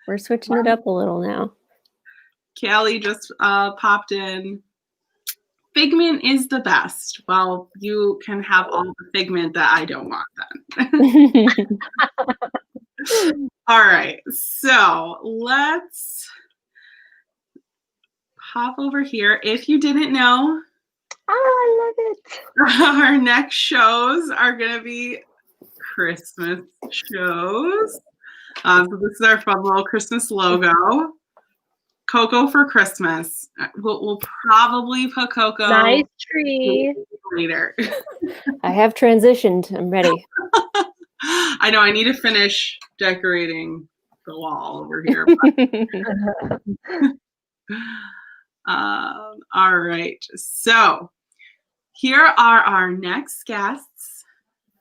We're switching it up a little now. Callie just popped in. Figment is the best. Well, you can have all the Figment that I don't want then. All right. So let's hop over here. If you didn't know, I love it. our next shows are going to be Christmas shows. So this is our fun little Christmas logo. Coco for Christmas. We'll probably put Coco Nice tree. later. I have transitioned. I'm ready. I know I need to finish decorating the wall over here. All right. So here are our next guests.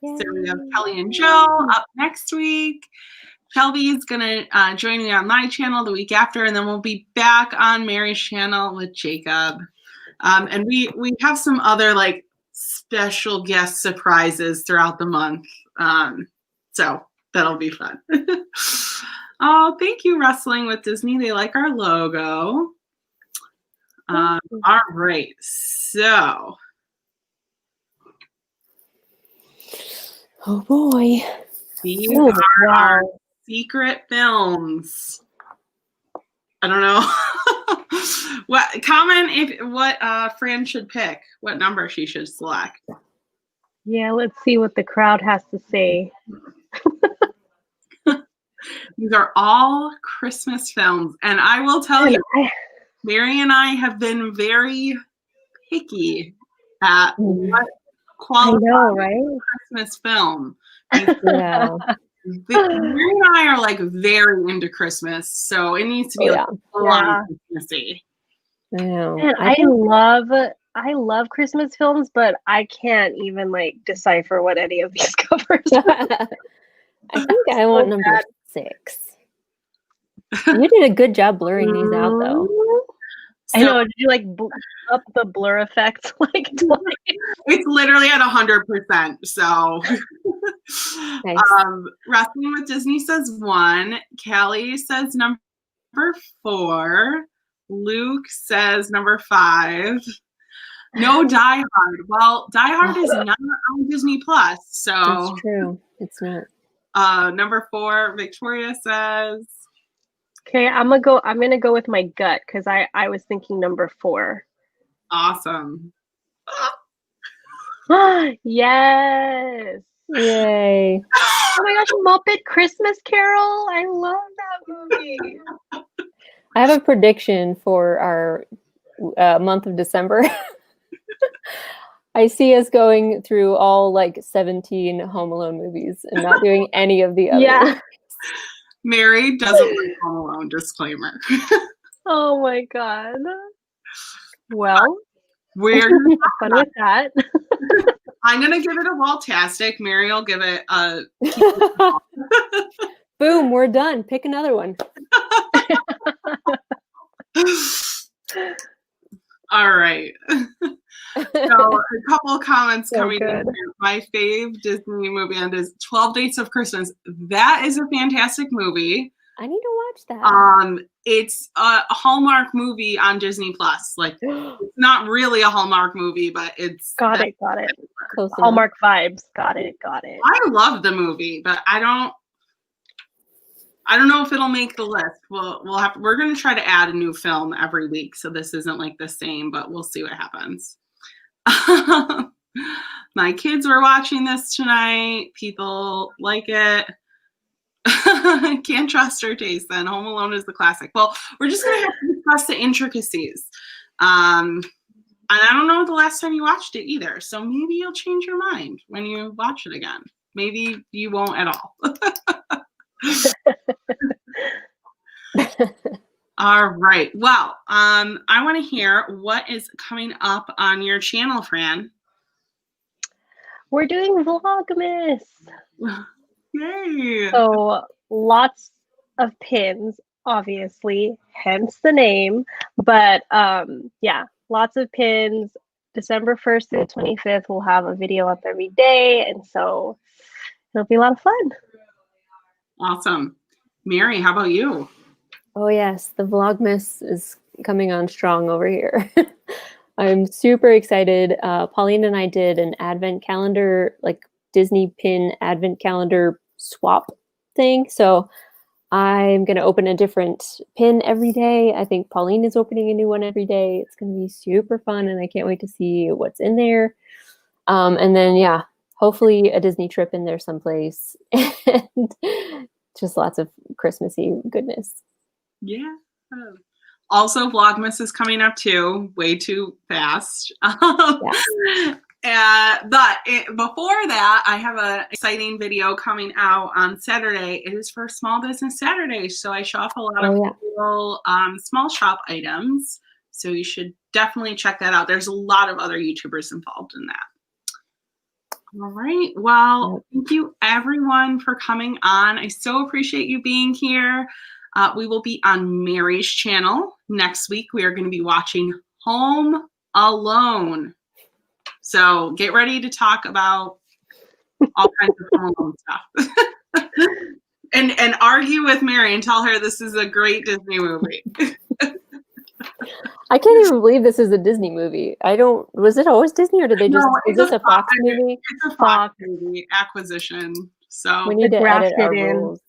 Yay. So we have Kelly and Joe up next week. Shelby is going to join me on my channel the week after, and then we'll be back on Mary's channel with Jacob. And we have some other like special guest surprises throughout the month. So that'll be fun. Oh, thank you, Wrestling with Disney. They like our logo. All right. So. Oh boy. These are our secret films. I don't know. What Fran should pick, what number she should select. Yeah, let's see what the crowd has to say. These are all Christmas films, and I will tell you, Mary and I have been very picky at what qualifies Christmas film. Yeah. Mary and I are like very into Christmas, so it needs to be Christmassy. I know. And I love Christmas films, but I can't even like decipher what any of these covers are. I think I want number 6. You did a good job blurring these out, though. I know. Did you like up the blur effect like twice? It's literally at 100%. So, Nice. Wrestling with Disney says 1. Callie says number 4. Luke says number 5. No Die Hard. Well, Die Hard is not on Disney Plus, so That's true. It's not. Number 4, Victoria says. Okay, I'm gonna go with my gut because I was thinking number 4. Awesome. Yes. Yay. Oh my gosh, Muppet Christmas Carol. I love that movie. I have a prediction for our month of December. I see us going through all like 17 Home Alone movies and not doing any of the others. Yeah. Mary doesn't like Home Alone, disclaimer. Oh my god. Well, we're fun with that. I'm gonna give it a Wall-tastic. Mary will give it a Boom, we're done. Pick another one. All right. So a couple of comments coming good. in. My fave Disney movie is 12 Dates of Christmas. That is a fantastic movie. I need to watch that. It's a Hallmark movie on Disney Plus. Like, it's not really a Hallmark movie, but it's Got it. Close Hallmark vibes. Got it. I love the movie, but I don't know if it'll make the list. We're going to try to add a new film every week, so this isn't like the same, but we'll see what happens. My kids were watching this tonight. People like it. Can't trust her taste then. Home Alone is the classic. Well, we're just going to have to discuss the intricacies. And I don't know the last time you watched it either, so maybe you'll change your mind when you watch it again. Maybe you won't at all. All right. Well, I want to hear what is coming up on your channel, Fran. We're doing Vlogmas. Yay. So lots of pins, obviously, hence the name. But yeah, lots of pins. December 1st through the 25th, we'll have a video up every day. And so it'll be a lot of fun. Awesome. Mary, how about you? Oh yes, the Vlogmas is coming on strong over here. I'm super excited. Pauline and I did an advent calendar, like Disney pin advent calendar swap thing. So I'm going to open a different pin every day. I think Pauline is opening a new one every day. It's going to be super fun, and I can't wait to see what's in there. And then, yeah, hopefully a Disney trip in there someplace. And just lots of Christmassy goodness. Yeah. Also, Vlogmas is coming up too, way too fast. But before that, I have an exciting video coming out on Saturday. It is for Small Business Saturday, so I show off a lot of cool small shop items. So you should definitely check that out. There's a lot of other YouTubers involved in that. All right. Well, thank you everyone for coming on. I so appreciate you being here. We will be on Mary's channel next week. We are going to be watching Home Alone. So get ready to talk about all kinds of Home Alone stuff. and argue with Mary and tell her this is a great Disney movie. I can't even believe this is a Disney movie. Was it always Disney, or did they just, is this a Fox movie? It's a Fox movie acquisition. So we need to edit our rules.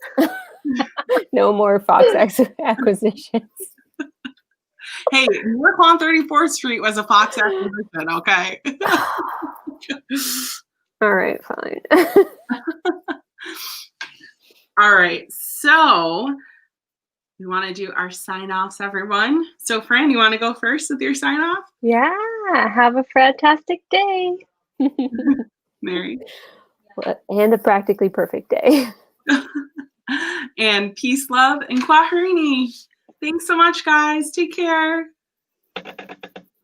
No more Fox acquisitions. Hey, North on 34th Street was a Fox acquisition, okay? All right, fine. All right, so we want to do our sign-offs, everyone. So, Fran, you want to go first with your sign-off? Yeah, have a fantastic day. Mary? And a practically perfect day. And peace, love, and kwaherini. Thanks so much, guys. Take care.